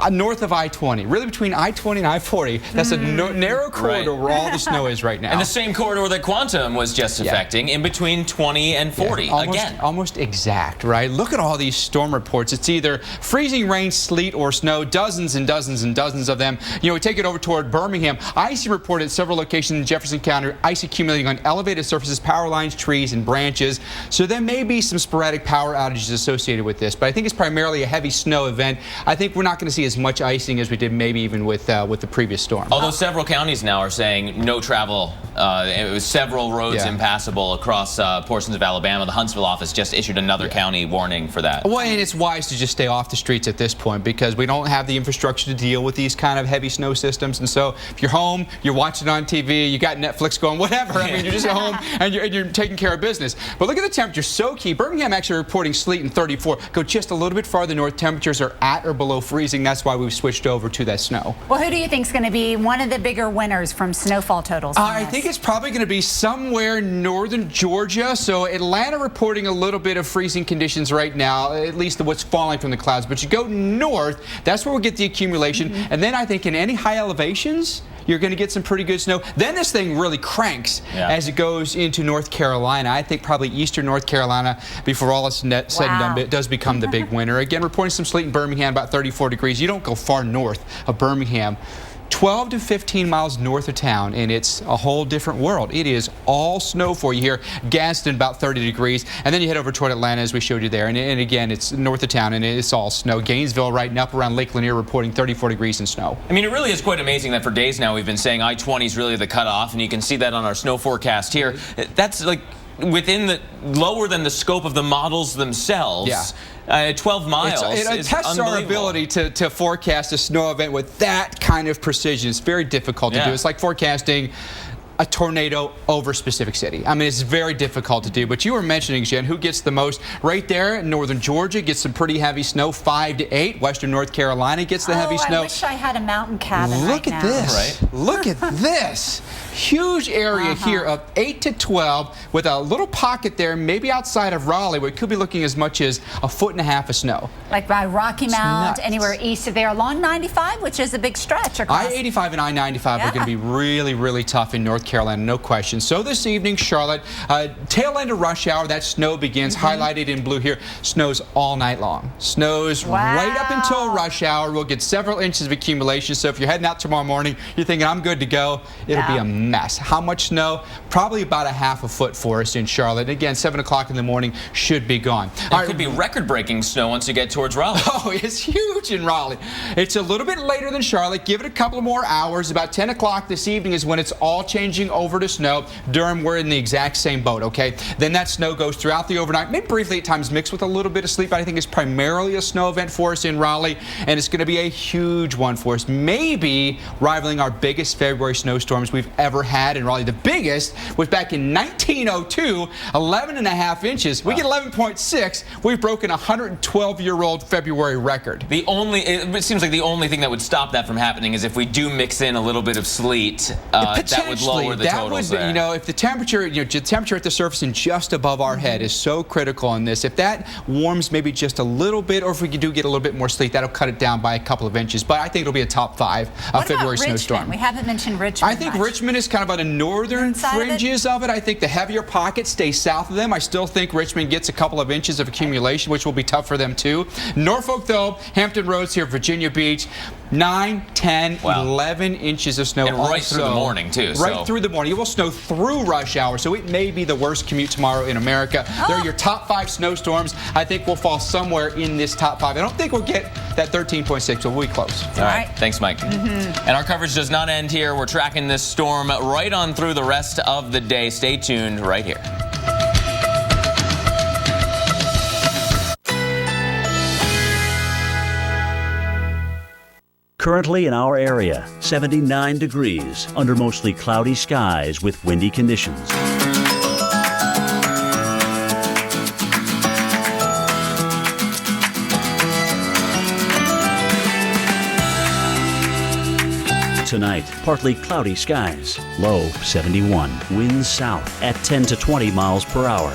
north of I-20, really between I-20 and I-40. That's a narrow corridor where all the snow is right now. And the same corridor that Quantum was just affecting, in between 20 and 40 again. Almost exact, right? Look at all these storm reports. It's either freezing rain, sleet, or snow, dozens and dozens and dozens of them. You know, we take it over toward Birmingham. Icy reported at several locations in Jefferson County. Ice accumulating on elevated surfaces, power lines, trees, and branches. So there may be some sporadic power outages associated with this, but I think it's primarily a heavy snow event. I think we're not going to see as much icing as we did maybe even with the previous storm. Although several counties now are saying no travel. It was several roads impassable across portions of Alabama. The Huntsville office just issued another county warning for that. Well, and it's wise to just stay off the streets at this point because we don't have the infrastructure to deal with these kind of heavy snow systems. And so if you're home, you're watching on TV, you got Netflix going, whatever. I mean, you're just at home and you're taking care of business. But look at the temperature, so key. Birmingham actually reporting sleet in 34. Go just a little bit farther north. Temperatures are at or below freezing. That's why we've switched over to that snow. Well, who do you think is going to be one of the bigger winners from snowfall totals? I think it's probably going to be somewhere northern Georgia. So Atlanta reporting a little bit of freezing conditions right now, at least what's falling from the clouds. But you go north, that's where we'll get the accumulation. And then I think in any high elevations, you're going to get some pretty good snow. Then this thing really cranks as it goes into North Carolina. I think probably eastern North Carolina, before all is said and done, it does become the big winner. Again, reporting some sleet in Birmingham, about 34 degrees. You don't go far north of Birmingham. 12 to 15 miles north of town, and it's a whole different world. It is all snow for you here. Gaston, about 30 degrees. And then you head over toward Atlanta, as we showed you there. And again, it's north of town, and it's all snow. Gainesville, right up around Lake Lanier, reporting 34 degrees in snow. I mean, it really is quite amazing that for days now we've been saying I-20 is really the cutoff, and you can see that on our snow forecast here. That's like within the lower than the scope of the models themselves. 12 miles it tests our ability to forecast a snow event with that kind of precision. It's very difficult to do. It's like forecasting a tornado over a specific city. I mean, it's very difficult to do. But you were mentioning, Jen, who gets the most? Right there in northern Georgia gets some pretty heavy snow, 5 to 8. Western North Carolina gets the heavy snow. I wish I had a mountain cabin Look at this. Look at this. Huge area here of 8 to 12 with a little pocket there, maybe outside of Raleigh, where it could be looking as much as 1.5 feet of snow. Like by Rocky Mount, anywhere east of there, along 95, which is a big stretch across. I-85 and I-95 are going to be really, really tough in North Carolina, no question. So this evening, Charlotte, tail end of rush hour, that snow begins, highlighted in blue here. Snows all night long. Snows right up until rush hour. We'll get several inches of accumulation. So if you're heading out tomorrow morning, you're thinking, I'm good to go, it'll be a mess. How much snow? Probably about 1/2 foot for us in Charlotte. Again, 7 o'clock in the morning should be gone. It could be record-breaking snow once you get towards Raleigh. Oh, it's huge in Raleigh. It's a little bit later than Charlotte. Give it a couple more hours. About 10 o'clock this evening is when it's all changing over to snow. Durham, we're in the exact same boat, okay? Then that snow goes throughout the overnight, maybe briefly at times mixed with a little bit of sleet, but I think it's primarily a snow event for us in Raleigh, and it's going to be a huge one for us, maybe rivaling our biggest February snowstorms we've ever had in Raleigh. The biggest was back in 1902, 11.5 inches. We get 11.6. We've broken a 112-year-old February record. It seems like the only thing that would stop that from happening is if we do mix in a little bit of sleet. That would lower the totals there. You know, if the temperature, the temperature at the surface and just above our head is so critical on this. If that warms maybe just a little bit, or if we do get a little bit more sleet, that'll cut it down by a couple of inches. But I think it'll be a top 5 February snowstorm. We haven't mentioned Richmond. I think Richmond is kind of on the northern fringes of it. I think the heavier pockets stay south of them. I still think Richmond gets a couple of inches of accumulation, which will be tough for them too. Norfolk, though, Hampton Roads here, Virginia Beach, 9, 10, 11 inches of snow. And right through the morning, too. Right through the morning. It will snow through rush hour, so it may be the worst commute tomorrow in America. They're your top 5 snowstorms. I think we'll fall somewhere in this top 5. I don't think we'll get that 13.6, but we'll be close. All right. Thanks, Mike. And our coverage does not end here. We're tracking this storm right on through the rest of the day. Stay tuned right here. Currently in our area, 79 degrees under mostly cloudy skies with windy conditions. Tonight, partly cloudy skies, low 71, winds south at 10 to 20 miles per hour.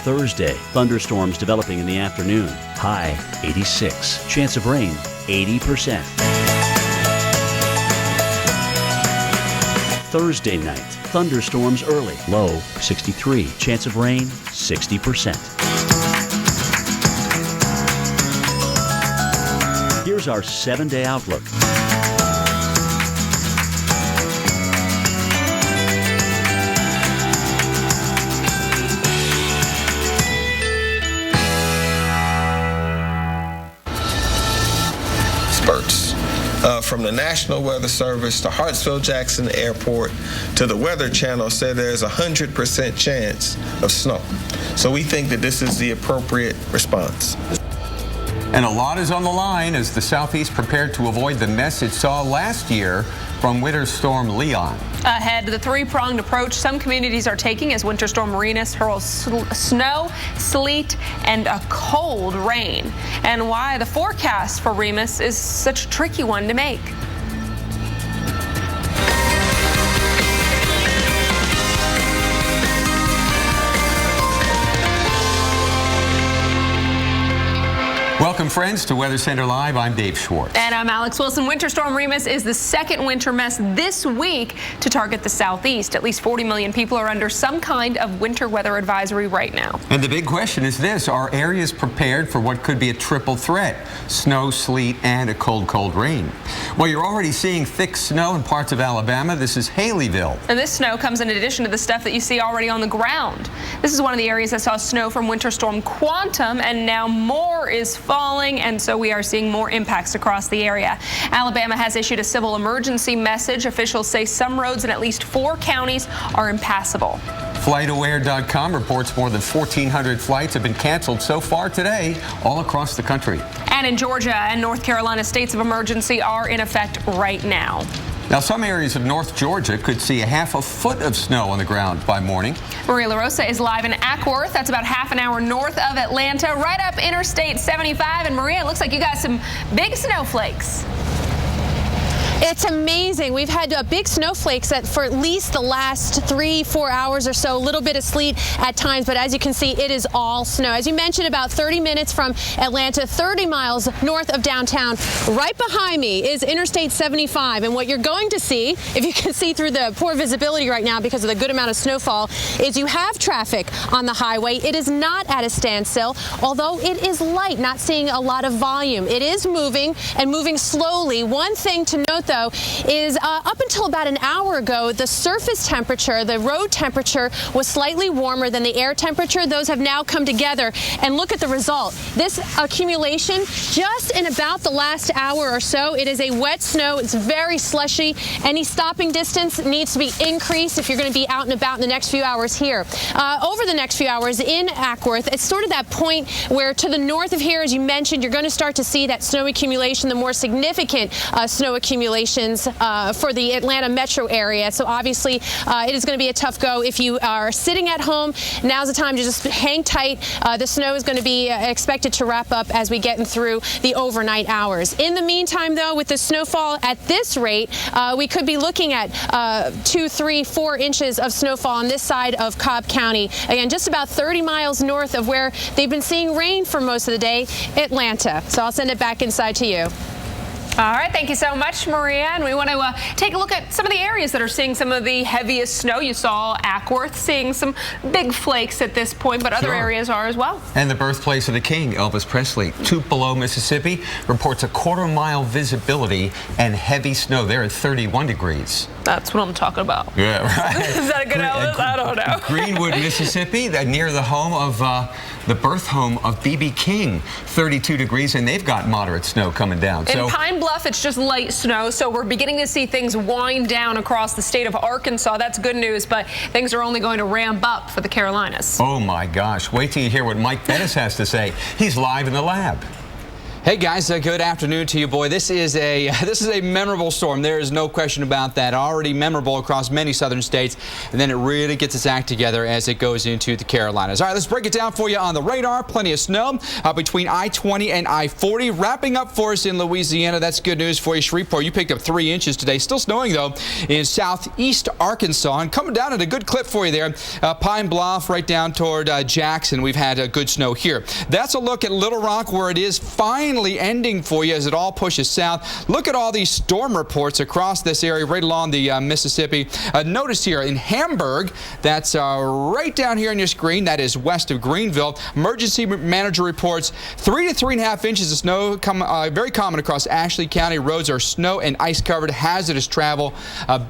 Thursday, thunderstorms developing in the afternoon, high 86, chance of rain 80%. Thursday night, thunderstorms early, low 63, chance of rain 60%. Here's our 7-day outlook. Spurts. From the National Weather Service to Hartsfield-Jackson Airport to the Weather Channel said there's a 100% chance of snow. So we think that this is the appropriate response. And a lot is on the line as the Southeast prepared to avoid the mess it saw last year from Winter Storm Leon. Ahead, the three-pronged approach some communities are taking as Winter Storm Marinus hurls snow, sleet, and a cold rain. And why the forecast for Remus is such a tricky one to make. Welcome, friends, to Weather Center Live. I'm Dave Schwartz. And I'm Alex Wilson. Winter Storm Remus is the second winter mess this week to target the Southeast. At least 40 million people are under some kind of winter weather advisory right now. And the big question is this: are areas prepared for what could be a triple threat? Snow, sleet, and a cold, cold rain. Well, you're already seeing thick snow in parts of Alabama. This is Haleyville. And this snow comes in addition to the stuff that you see already on the ground. This is one of the areas that saw snow from Winter Storm Quantum, and now more is falling, and so we are seeing more impacts across the area. Alabama has issued a civil emergency message. Officials say some roads in at least 4 counties are impassable. FlightAware.com reports more than 1,400 flights have been canceled so far today all across the country. And in Georgia and North Carolina, states of emergency are in effect right now. Now, some areas of North Georgia could see a half a foot of snow on the ground by morning. Maria LaRosa is live in Ackworth. That's about half an hour north of Atlanta, right up Interstate 75. And Maria, it looks like you got some big snowflakes. It's amazing. We've had big snowflakes for at least the last 3-4 hours or so, a little bit of sleet at times, but as you can see, it is all snow. As you mentioned, about 30 minutes from Atlanta, 30 miles north of downtown. Right behind me is Interstate 75, and what you're going to see, if you can see through the poor visibility right now because of the good amount of snowfall, is you have traffic on the highway. It is not at a standstill, although it is light, not seeing a lot of volume. It is moving and moving slowly. One thing to note, though, is up until about an hour ago, the surface temperature, the road temperature, was slightly warmer than the air temperature. Those have now come together, and look at the result. This accumulation just in about the last hour or so. It is a wet snow. It's very slushy. Any stopping distance needs to be increased if you're going to be out and about in the next few hours here. Over the next few hours in Ackworth, it's sort of that point where to the north of here, as you mentioned, you're going to start to see that snow accumulation, the more significant snow accumulation for the Atlanta metro area. So obviously it is going to be a tough go. If you are sitting at home, now's the time to just hang tight. The snow is going to be expected to wrap up as we get through the overnight hours. In the meantime, though, with the snowfall at this rate, we could be looking at 2, 3, 4 inches of snowfall on this side of Cobb County. Again, just about 30 miles north of where they've been seeing rain for most of the day, Atlanta. So I'll send it back inside to you. All right, thank you so much, Maria. And we want to take a look at some of the areas that are seeing some of the heaviest snow. You saw Ackworth seeing some big flakes at this point, but other areas are as well. And the birthplace of the king, Elvis Presley, Tupelo, Mississippi, reports a quarter-mile visibility and heavy snow there at 31 degrees. That's what I'm talking about. Yeah, right. Is that a good Elvis? I don't know. Greenwood, Mississippi, near the home of the birth home of B.B. King, 32 degrees, and they've got moderate snow coming down. In Pine Bluff, it's just light snow, so we're beginning to see things wind down across the state of Arkansas. That's good news, but things are only going to ramp up for the Carolinas. Oh, my gosh. Wait till you hear what Mike Bettis has to say. He's live in the lab. Hey guys, good afternoon to you, boy. This is a memorable storm. There is no question about that. Already memorable across many southern states, and then it really gets its act together as it goes into the Carolinas. All right, let's break it down for you on the radar. Plenty of snow between I-20 and I-40. Wrapping up for us in Louisiana. That's good news for you. Shreveport, you picked up 3 inches today. Still snowing, though, in southeast Arkansas, and coming down at a good clip for you there. Pine Bluff right down toward Jackson. We've had good snow here. That's a look at Little Rock, where it is finally ending for you as it all pushes south. Look at all these storm reports across this area right along the Mississippi. Notice here in Hamburg, that's right down here on your screen, that is west of Greenville. Emergency manager reports 3 to 3.5 inches of snow, very common across Ashley County. Roads are snow and ice covered, hazardous travel.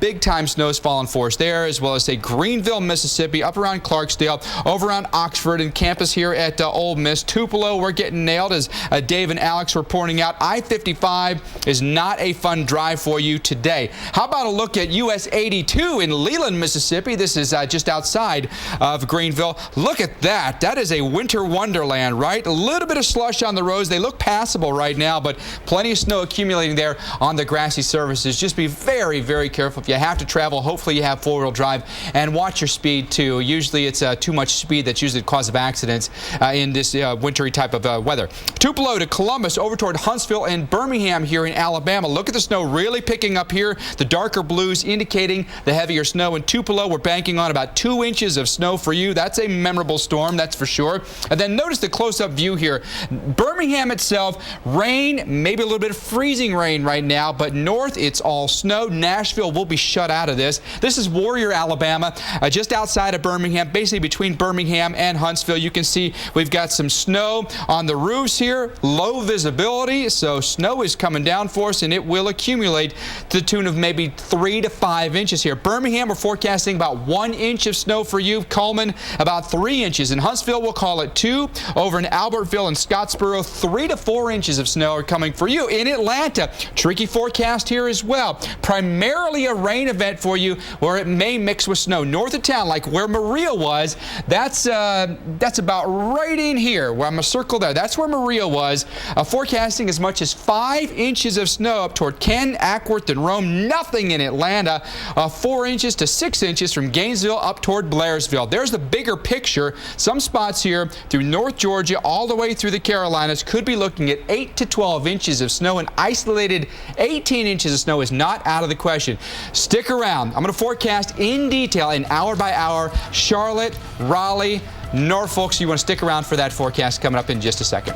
Big time snow's fallen for us there, as well as say Greenville, Mississippi, up around Clarksdale, over around Oxford and campus here at Ole Miss. Tupelo, we're getting nailed, as Dave and Alex were pointing out. I-55 is not a fun drive for you today. How about a look at US 82 in Leland, Mississippi? This is just outside of Greenville. Look at that. That is a winter wonderland, right? A little bit of slush on the roads. They look passable right now, but plenty of snow accumulating there on the grassy surfaces. Just be very, very careful if you have to travel. Hopefully you have four-wheel drive, and watch your speed too. Usually it's too much speed that's usually the cause of accidents in this wintry type of weather. Tupelo to Columbus, over toward Huntsville and Birmingham here in Alabama. Look at the snow really picking up here. The darker blues indicating the heavier snow. In Tupelo, we're banking on about 2 inches of snow for you. That's a memorable storm, that's for sure. And then notice the close-up view here. Birmingham itself, rain, maybe a little bit of freezing rain right now, but north it's all snow. Nashville will be shut out of this. This is Warrior, Alabama, just outside of Birmingham, basically between Birmingham and Huntsville. You can see we've got some snow on the roofs here, low visibility, so snow is coming down for us, and it will accumulate to the tune of maybe 3 to 5 inches here. Birmingham, we're forecasting about 1 inch of snow for you. Coleman, about 3 inches. In Huntsville, we'll call it 2. Over in Albertville and Scottsboro, 3 to 4 inches of snow are coming for you. In Atlanta, tricky forecast here as well. Primarily a rain event for you, where it may mix with snow. North of town, like where Maria was, that's about right in here, where I'm going to circle there. That's where Maria was. Forecasting as much as 5 inches of snow up toward Ken, Ackworth, and Rome. Nothing in Atlanta. 4 inches to 6 inches from Gainesville up toward Blairsville. There's the bigger picture. Some spots here through North Georgia all the way through the Carolinas could be looking at 8 to 12 inches of snow. An isolated 18 inches of snow is not out of the question. Stick around. I'm going to forecast in detail and hour by hour Charlotte, Raleigh, Norfolk. So you want to stick around for that forecast coming up in just a second.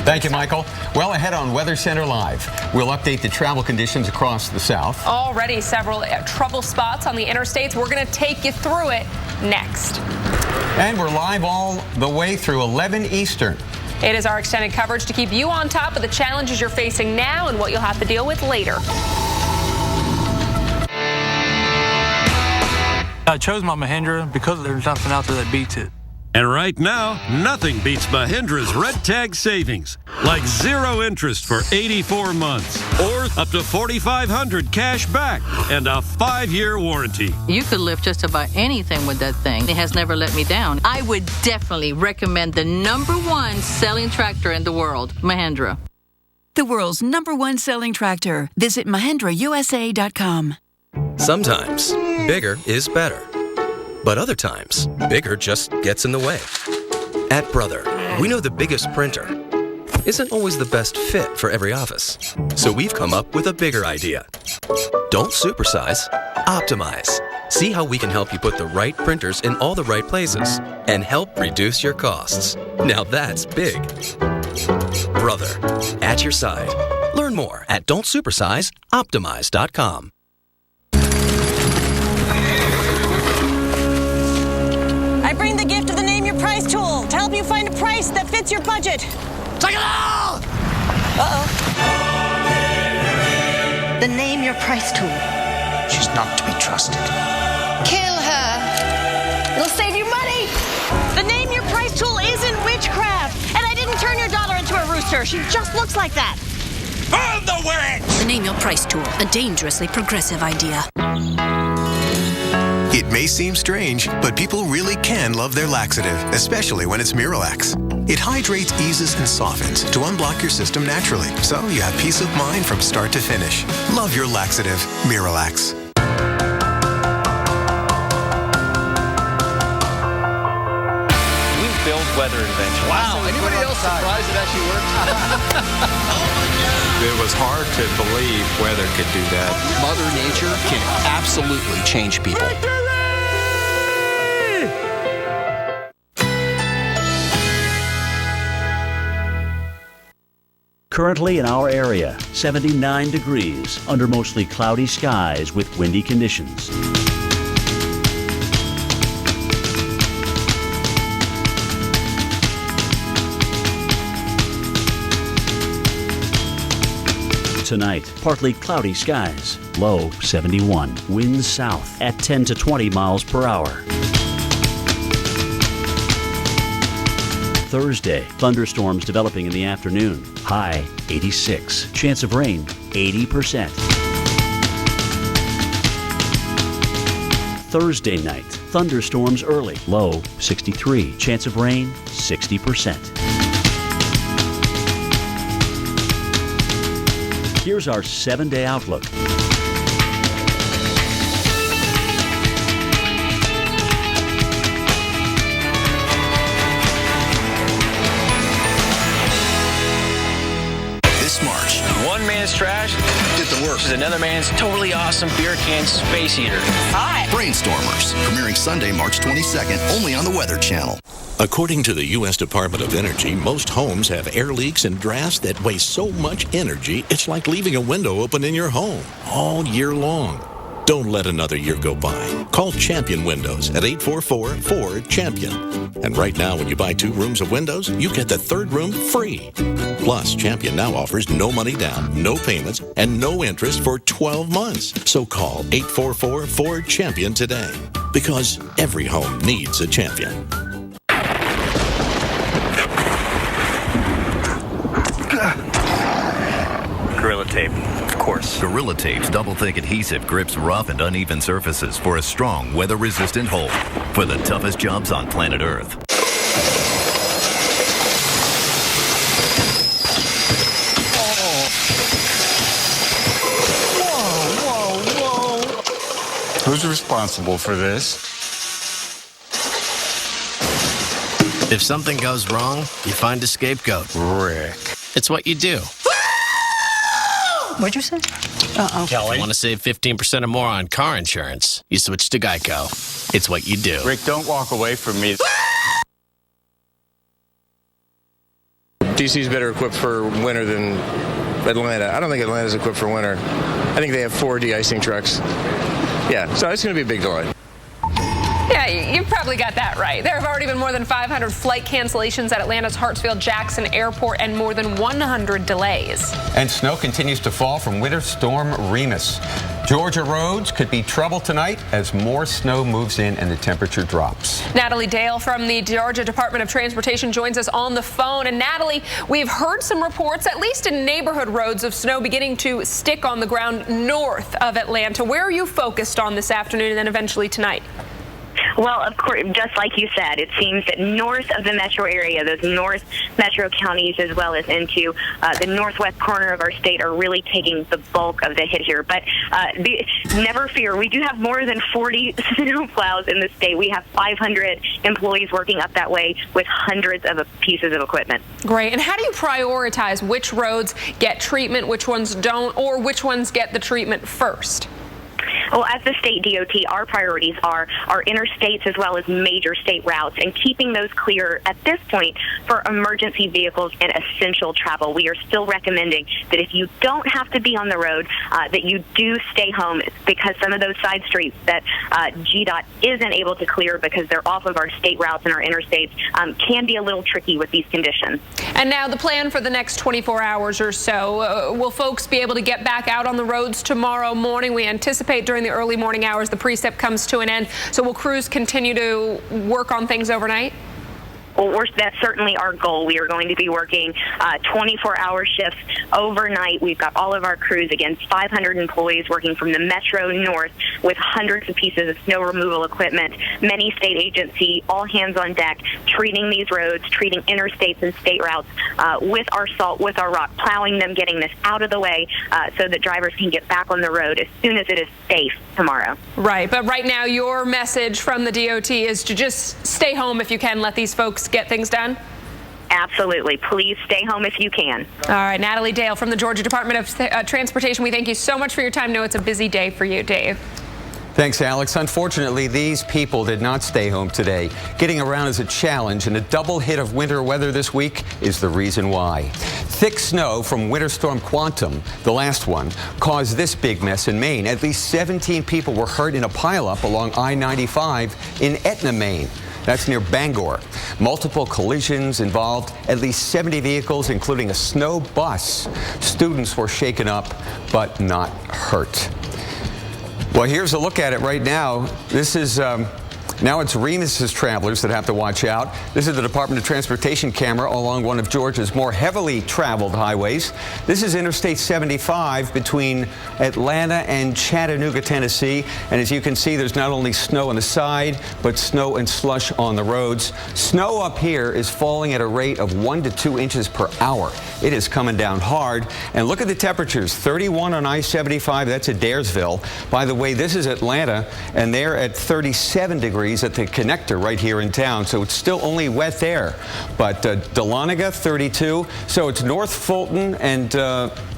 Thank you, Michael. Well, ahead on Weather Center Live, we'll update the travel conditions across the South. Already several trouble spots on the interstates. We're going to take you through it next. And we're live all the way through 11 Eastern. It is our extended coverage to keep you on top of the challenges you're facing now and what you'll have to deal with later. I chose my Mahindra because there's nothing out there that beats it. And right now, nothing beats Mahindra's Red Tag savings, like 0 interest for 84 months, or up to $4,500 cash back and a 5-year warranty. You could lift just about anything with that thing. It has never let me down. I would definitely recommend the #1 selling tractor in the world, Mahindra. The world's #1 selling tractor. Visit MahindraUSA.com. Sometimes, bigger is better. But other times, bigger just gets in the way. At Brother, we know the biggest printer isn't always the best fit for every office. So we've come up with a bigger idea. Don't supersize, optimize. See how we can help you put the right printers in all the right places and help reduce your costs. Now that's big. Brother, at your side. Learn more at don'tsupersizeoptimize.com. I bring the gift of the Name Your Price tool to help you find a price that fits your budget. Take it all! Uh-oh. The Name Your Price tool. She's not to be trusted. Kill her. It'll save you money. The Name Your Price tool isn't witchcraft. And I didn't turn your daughter into a rooster. She just looks like that. Burn the witch! The Name Your Price tool, a dangerously progressive idea. It may seem strange, but people really can love their laxative, especially when it's Miralax. It hydrates, eases, and softens to unblock your system naturally, so you have peace of mind from start to finish. Love your laxative, Miralax. Build weather invention. Wow, anybody else surprised it actually worked? It was hard to believe weather could do that. Mother Nature can absolutely change people. Currently in our area, 79 degrees under mostly cloudy skies with windy conditions. Tonight, partly cloudy skies, low 71, winds south at 10 to 20 miles per hour. Thursday, thunderstorms developing in the afternoon, high 86, chance of rain 80%. Thursday night, thunderstorms early, low 63, chance of rain 60%. Here's our 7-day outlook. This March, One man's trash did the work. is another man's totally awesome beer can space heater. Hi. Brainstormers, premiering Sunday, March 22nd, only on the Weather Channel. According to the U.S. Department of Energy, most homes have air leaks and drafts that waste so much energy, it's like leaving a window open in your home all year long. Don't let another year go by. Call Champion Windows at 844-4CHAMPION. And right now, when you buy 2 rooms of windows, you get the 3rd room free. Plus, Champion now offers no money down, no payments, and no interest for 12 months. So call 844-4CHAMPION today. Because every home needs a champion. Gorilla Tape, of course. Gorilla Tape's double-thick adhesive grips rough and uneven surfaces for a strong, weather-resistant hold for the toughest jobs on planet Earth. Whoa. Who's responsible for this? If something goes wrong, you find a scapegoat. Rick. It's what you do. What'd you say? Uh-oh. If you want to save 15% or more on car insurance, you switch to Geico. It's what you do. Rick, don't walk away from me. DC's better equipped for winter than Atlanta. I don't think Atlanta's equipped for winter. I think they have 4 de-icing trucks. Yeah, so it's going to be a big delay. Yeah, you've probably got that right. There have already been more than 500 flight cancellations at Atlanta's Hartsfield-Jackson Airport and more than 100 delays. And snow continues to fall from Winter Storm Remus. Georgia roads could be trouble tonight as more snow moves in and the temperature drops. Natalie Dale from the Georgia Department of Transportation joins us on the phone. And Natalie, we've heard some reports, at least in neighborhood roads, of snow beginning to stick on the ground north of Atlanta. Where are you focused on this afternoon and then eventually tonight? Well, of course, just like you said, it seems that north of the metro area, those north metro counties as well as into the northwest corner of our state are really taking the bulk of the hit here. But never fear, we do have more than 40 snowplows in the state. We have 500 employees working up that way with hundreds of pieces of equipment. Great. And how do you prioritize which roads get treatment, which ones don't, or which ones get the treatment first? Well, as the state DOT, our priorities are our interstates as well as major state routes, and keeping those clear at this point for emergency vehicles and essential travel. We are still recommending that if you don't have to be on the road, that you do stay home, because some of those side streets that GDOT isn't able to clear because they're off of our state routes and our interstates can be a little tricky with these conditions. And now the plan for the next 24 hours or so. Will folks be able to get back out on the roads tomorrow morning? We anticipate during the early morning hours the precip comes to an end. So will crews continue to work on things overnight? Well, that's certainly our goal. We are going to be working 24-hour shifts overnight. We've got all of our crews, again, 500 employees working from the Metro North with hundreds of pieces of snow removal equipment, many state agency, all hands on deck, treating these roads, treating interstates and state routes with our salt, with our rock, plowing them, getting this out of the way so that drivers can get back on the road as soon as it is safe tomorrow. Right, but right now your message from the DOT is to just stay home if you can, let these folks get things done? Absolutely. Please stay home if you can. All right, Natalie Dale from the Georgia Department of Transportation, we thank you so much for your time. I know it's a busy day for you, Dave. Thanks, Alex. Unfortunately, these people did not stay home today. Getting around is a challenge, and a double hit of winter weather this week is the reason why. Thick snow from Winter Storm Quantum, the last one, caused this big mess in Maine. At least 17 people were hurt in a pileup along I-95 in Etna, Maine. That's near Bangor. Multiple collisions involved at least 70 vehicles, including a snow bus. Students were shaken up, but not hurt. Well, here's a look at it right now. This is now it's Remus's travelers that have to watch out. This is the Department of Transportation camera along one of Georgia's more heavily traveled highways. This is Interstate 75 between Atlanta and Chattanooga, Tennessee. And as you can see, there's not only snow on the side, but snow and slush on the roads. Snow up here is falling at a rate of 1 to 2 inches per hour. It is coming down hard. And look at the temperatures. 31 on I-75, that's at Daresville. By the way, this is Atlanta, and they're at 37 degrees at the connector right here in town, so it's still only wet there. But Dahlonega, 32. So it's North Fulton, and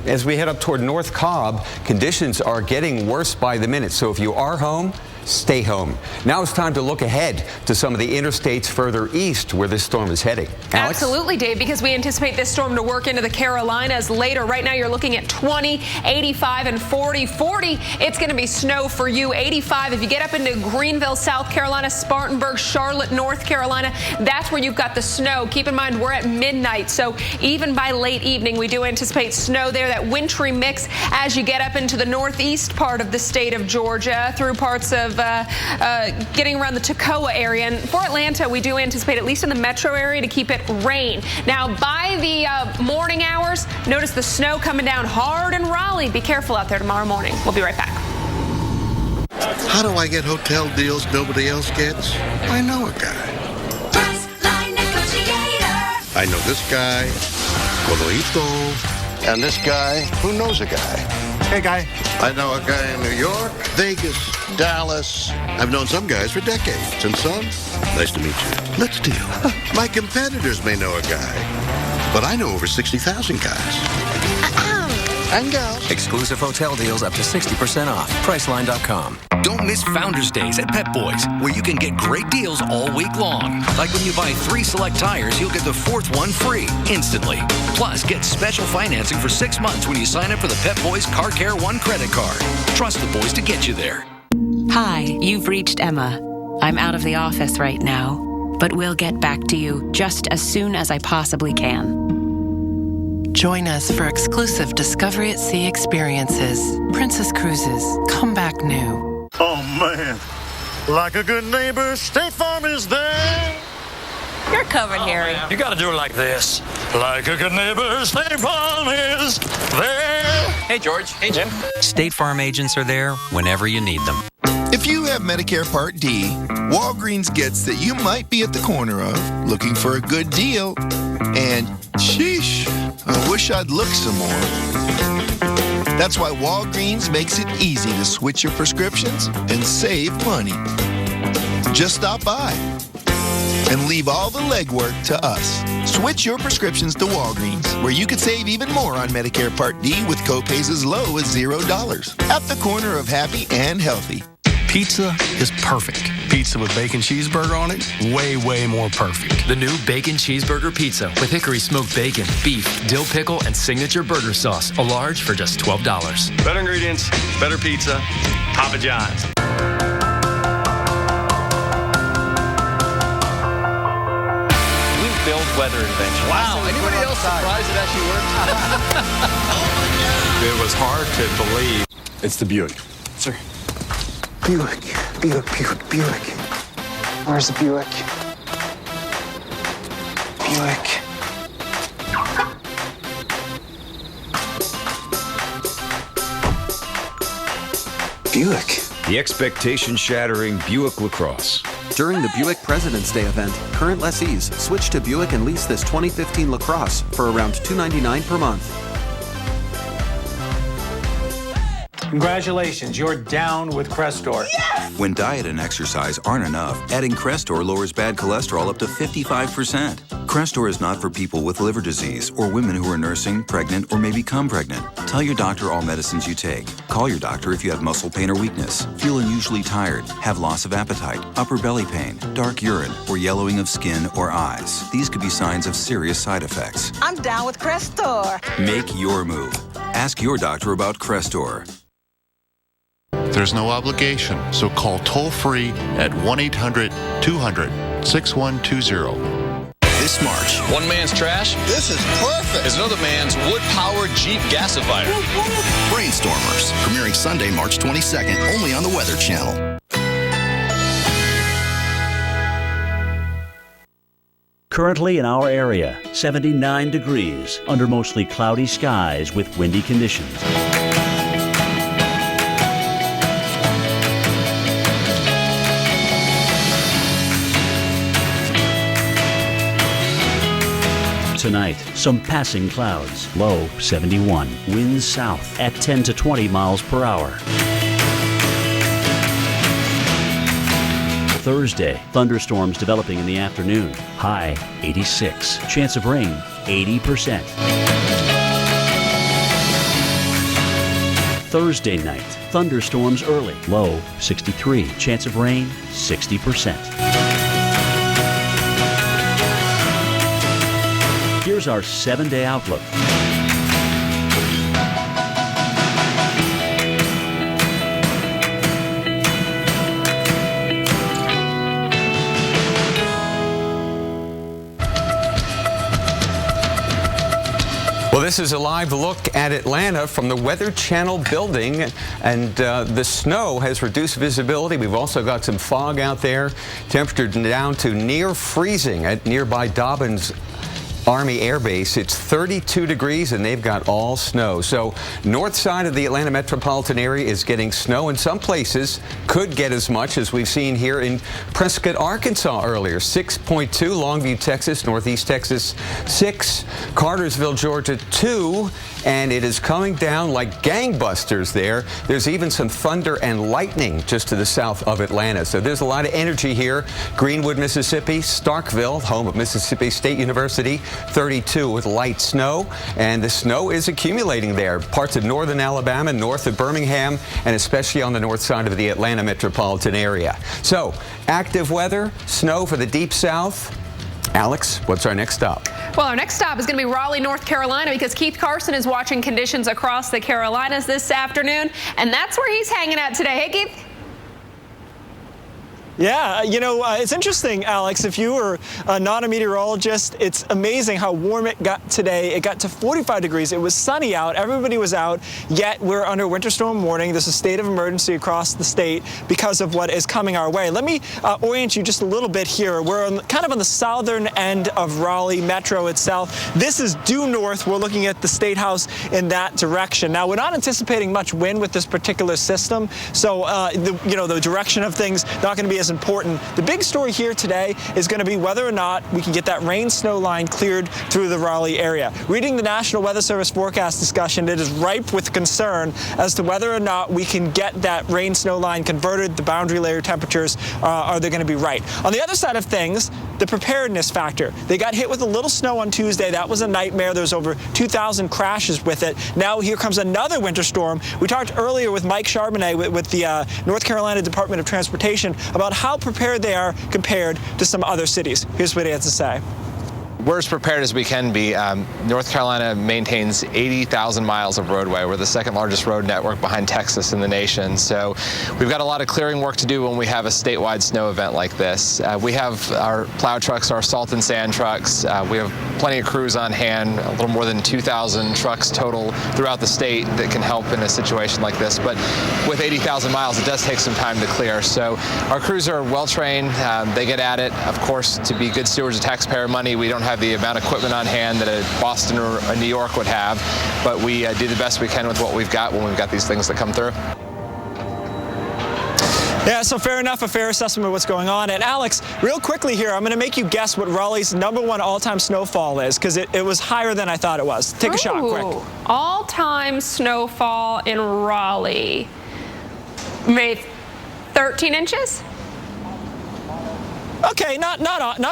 as we head up toward North Cobb, conditions are getting worse by the minute. So if you are home, stay home. Now it's time to look ahead to some of the interstates further east where this storm is heading. Alex? Absolutely, Dave, because we anticipate this storm to work into the Carolinas later. Right now you're looking at 20, 85, and 40. 40, it's going to be snow for you. 85, if you get up into Greenville, South Carolina, Spartanburg, Charlotte, North Carolina, that's where you've got the snow. Keep in mind, we're at midnight, so even by late evening, we do anticipate snow there, that wintry mix as you get up into the northeast part of the state of Georgia through parts of getting around the Toccoa area. And for Atlanta, we do anticipate, at least in the metro area, to keep it rain. Now, by the morning hours, notice the snow coming down hard in Raleigh. Be careful out there tomorrow morning. We'll be right back. How do I get hotel deals nobody else gets? I know a guy. I know this guy, Coloito, and this guy who knows a guy. Hey, guy. I know a guy in New York, Vegas, Dallas. I've known some guys for decades. And son, nice to meet you. Let's deal. My competitors may know a guy, but I know over 60,000 guys. And gals. Exclusive hotel deals up to 60% off. Priceline.com. Don't miss Founders Days at Pep Boys, where you can get great deals all week long. Like when you buy 3 select tires, you'll get the 4th one free instantly. Plus, get special financing for 6 months when you sign up for the Pep Boys Car Care One credit card. Trust the boys to get you there. Hi, you've reached Emma. I'm out of the office right now, but we'll get back to you just as soon as I possibly can. Join us for exclusive Discovery at Sea experiences. Princess Cruises, come back new. Oh, man. Like a good neighbor, State Farm is there. You're covered, Harry. You gotta do it like this. Like a good neighbor, State Farm is there. Hey, George. Hey, Jim. State Farm agents are there whenever you need them. If you have Medicare Part D, Walgreens gets that you might be at the corner of looking for a good deal, and sheesh, I wish I'd looked some more. That's why Walgreens makes it easy to switch your prescriptions and save money. Just stop by. and leave all the legwork to us. Switch your prescriptions to Walgreens, where you could save even more on Medicare Part D with copays as low as $0. At the corner of happy and healthy. Pizza is perfect. Pizza with bacon cheeseburger on it, way more perfect. The new Bacon Cheeseburger Pizza with hickory smoked bacon, beef, dill pickle, and signature burger sauce. A large for just $12. Better ingredients, better pizza, Papa John's. Build weather invention. Wow, anybody else surprised it actually worked? It was hard to believe. It's the Buick. Sir. Buick. Where's the Buick? Buick. The expectation-shattering Buick LaCrosse. During the Buick President's Day event, current lessees switch to Buick and lease this 2015 LaCrosse for around $299 per month. Congratulations, you're down with Crestor. Yes! When diet and exercise aren't enough, adding Crestor lowers bad cholesterol up to 55%. Crestor is not for people with liver disease or women who are nursing, pregnant, or may become pregnant. Tell your doctor all medicines you take. Call your doctor if you have muscle pain or weakness, feel unusually tired, have loss of appetite, upper belly pain, dark urine, or yellowing of skin or eyes. These could be signs of serious side effects. I'm down with Crestor. Make your move. Ask your doctor about Crestor. There's no obligation, so call toll-free at 1-800-200-6120. This March, one man's trash. This is perfect. Is another man's wood-powered Jeep gasifier. Brainstormers, premiering Sunday, March 22nd, only on the Weather Channel. Currently in our area, 79 degrees under mostly cloudy skies with windy conditions. Tonight, some passing clouds, low 71, winds south at 10 to 20 miles per hour. Thursday, thunderstorms developing in the afternoon, high 86, chance of rain 80%. Thursday night, thunderstorms early, low 63, chance of rain 60%. Here's our 7-day outlook. Well, this is a live look at Atlanta from the Weather Channel building, and the snow has reduced visibility. We've also got some fog out there. Temperature down to near freezing at nearby Dobbins Army Air Base. It's 32 degrees and they've got all snow. So north side of the Atlanta metropolitan area is getting snow. In some places could get as much as we've seen here in Prescott, Arkansas earlier. 6.2, Longview, Texas, Northeast Texas 6, Cartersville, Georgia 2, and it is coming down like gangbusters there. There's even some thunder and lightning just to the south of Atlanta. So there's a lot of energy here. Greenwood, Mississippi, Starkville, home of Mississippi State University, 32 with light snow, and the snow is accumulating there. Parts of northern Alabama, north of Birmingham, and especially on the north side of the Atlanta metropolitan area. So active weather, snow for the deep south. Alex, what's our next stop? Well, our next stop is going to be Raleigh, North Carolina, because Keith Carson is watching conditions across the Carolinas this afternoon, and that's where he's hanging out today. Hey, Keith. Yeah, you know, it's interesting, Alex. If you were not a meteorologist, it's amazing how warm it got today. It got to 45 degrees. It was sunny out. Everybody was out, yet we're under winter storm warning. There's a state of emergency across the state because of what is coming our way. Let me orient you just a little bit here. We're kind of on the southern end of Raleigh Metro itself. This is due north. We're looking at the State House in that direction. Now, we're not anticipating much wind with this particular system, so the direction of things not going to be as important. The big story here today is going to be whether or not we can get that rain-snow line cleared through the Raleigh area. Reading the National Weather Service forecast discussion, it is ripe with concern as to whether or not we can get that rain-snow line converted. The boundary layer temperatures, are they going to be right? On the other side of things, the preparedness factor. They got hit with a little snow on Tuesday. That was a nightmare. There was over 2,000 crashes with it. Now here comes another winter storm. We talked earlier with Mike Charbonnet with the North Carolina Department of Transportation about how prepared they are compared to some other cities. Here's what he has to say. We're as prepared as we can be. North Carolina maintains 80,000 miles of roadway. We're the second largest road network behind Texas in the nation. So we've got a lot of clearing work to do when we have a statewide snow event like this. We have our plow trucks, our salt and sand trucks. We have plenty of crews on hand, a little more than 2,000 trucks total throughout the state that can help in a situation like this. But with 80,000 miles, it does take some time to clear. So our crews are well trained. They get at it. Of course, to be good stewards of taxpayer money, we don't have the amount of equipment on hand that a Boston or a New York would have, but we do the best we can with what we've got when we've got these things that come through. Yeah, so fair enough, a fair assessment of what's going on. And Alex, real quickly here, I'm going to make you guess what Raleigh's #1 all-time snowfall is, because it was higher than I thought it was. Take a shot, quick. All-time snowfall in Raleigh. Maybe 13 inches? Okay, not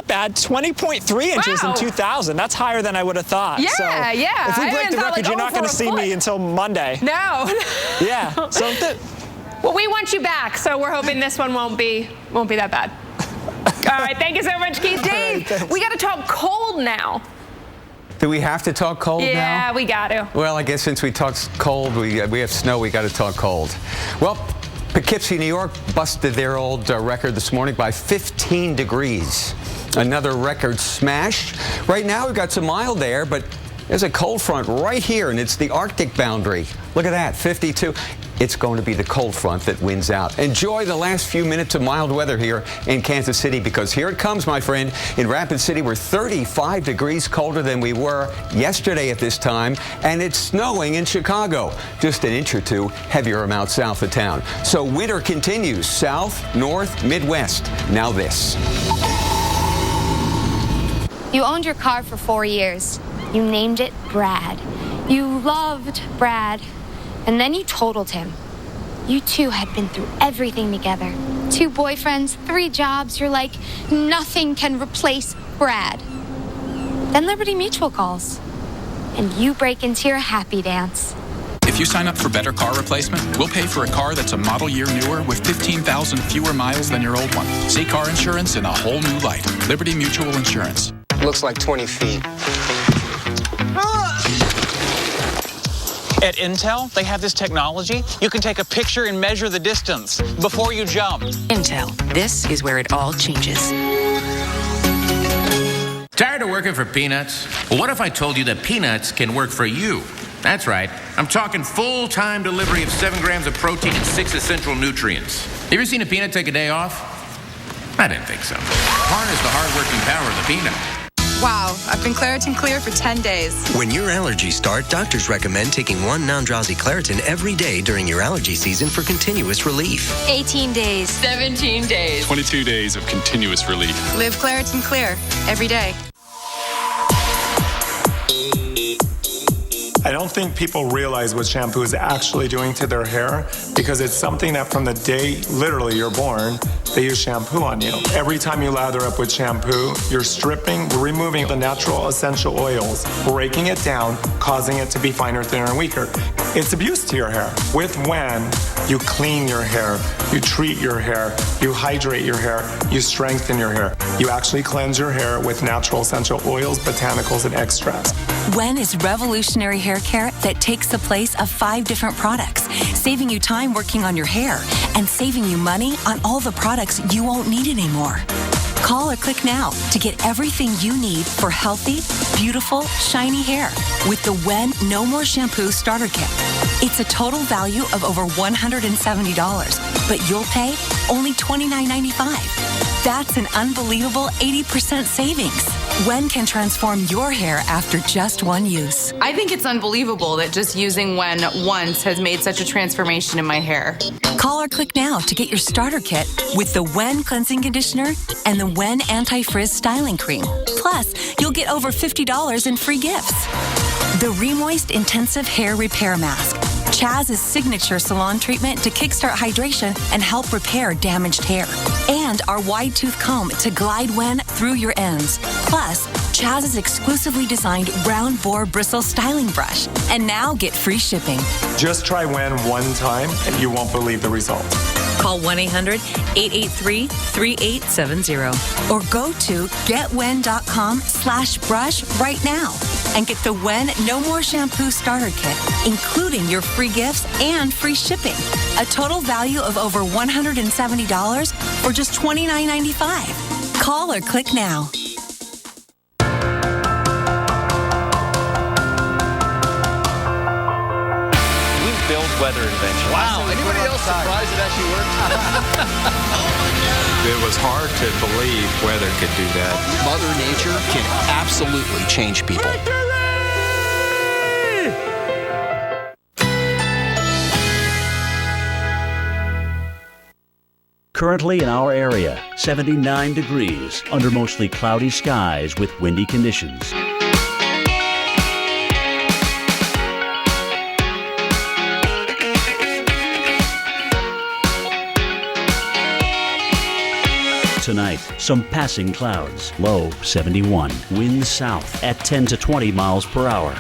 bad. 20.3 inches in 2000. That's higher than I would have thought. Yeah, so yeah. If we break the record, you're not going to see me until Monday. No. Yeah. So well, we want you back, so we're hoping this one won't be that bad. All right, thank you so much, Keith. Dave, we got to talk cold now. Do we have to talk cold now? Yeah, we got to. Well, I guess since we talked cold, we have snow, we got to talk cold. Well, Poughkeepsie, New York busted their old record this morning by 15 degrees. Another record smash. Right now we've got some mild air, but there's a cold front right here, and it's the Arctic boundary. Look at that, 52. It's going to be the cold front that wins out. Enjoy the last few minutes of mild weather here in Kansas City, because here it comes, my friend. In Rapid City, we're 35 degrees colder than we were yesterday at this time, and it's snowing in Chicago. Just an inch or two heavier amount south of town. So winter continues south, north, Midwest. Now this. You owned your car for 4 years. You named it Brad. You loved Brad. And then you totaled him. You two had been through everything together. 2 boyfriends, 3 jobs. You're like, nothing can replace Brad. Then Liberty Mutual calls. And you break into your happy dance. If you sign up for Better Car Replacement, we'll pay for a car that's a model year newer with 15,000 fewer miles than your old one. See car insurance in a whole new light. Liberty Mutual Insurance. Looks like 20 feet. At Intel, they have this technology. You can take a picture and measure the distance before you jump. Intel. This is where it all changes. Tired of working for peanuts? Well, what if I told you that peanuts can work for you? That's right. I'm talking full-time delivery of 7 grams of protein and 6 essential nutrients. Have you ever seen a peanut take a day off? I didn't think so. Harness the hard-working power of the peanut. Wow, I've been Claritin Clear for 10 days. When your allergies start, doctors recommend taking 1 non-drowsy Claritin every day during your allergy season for continuous relief. 18 days. 17 days. 22 days of continuous relief. Live Claritin Clear every day. I don't think people realize what shampoo is actually doing to their hair, because it's something that from the day literally you're born, they use shampoo on you. Every time you lather up with shampoo, you're stripping, removing the natural essential oils, breaking it down, causing it to be finer, thinner, and weaker. It's abuse to your hair. With When, you clean your hair, you treat your hair, you hydrate your hair, you strengthen your hair. You actually cleanse your hair with natural essential oils, botanicals, and extracts. When is revolutionary hair care that takes the place of 5 different products, saving you time working on your hair and saving you money on all the products you won't need anymore. Call or click now to get everything you need for healthy, beautiful, shiny hair with the When No More Shampoo Starter Kit. It's a total value of over $170, but you'll pay only $29.95. That's an unbelievable 80% savings. Wen can transform your hair after just one use. I think it's unbelievable that just using Wen once has made such a transformation in my hair. Call or click now to get your starter kit with the Wen Cleansing Conditioner and the Wen Anti-Frizz Styling Cream. Plus, you'll get over $50 in free gifts. The Remoist Intensive Hair Repair Mask. Chaz's signature salon treatment to kickstart hydration and help repair damaged hair. And our wide tooth comb to glide Wen through your ends. Plus, Chaz's exclusively designed round bore bristle styling brush. And now get free shipping. Just try Wen one time and you won't believe the results. Call 1-800-883-3870 or go to getwen.com/brush right now and get the Wen No More Shampoo Starter Kit, including your free gifts and free shipping. A total value of over $170 for just $29.95. Call or click now. Build weather invention. Wow, anybody else surprised it actually worked? It was hard to believe weather could do that. Mother Nature can absolutely change people. Currently in our area, 79 degrees under mostly cloudy skies with windy conditions. Tonight, some passing clouds. Low 71. Winds south at 10 to 20 miles per hour.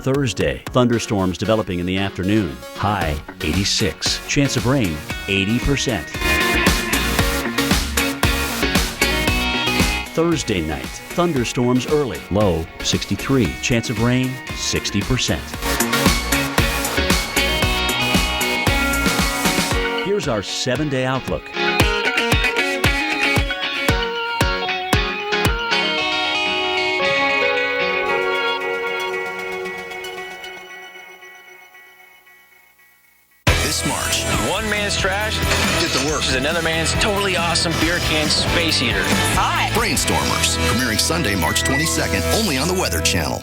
Thursday, thunderstorms developing in the afternoon. High 86. Chance of rain 80%. Thursday night, thunderstorms early. Low 63. Chance of rain 60%. Here's our 7-day outlook. This March. One man's trash Get to work. is another man's totally awesome beer can space heater. Brainstormers, premiering Sunday, March 22nd, only on the Weather Channel.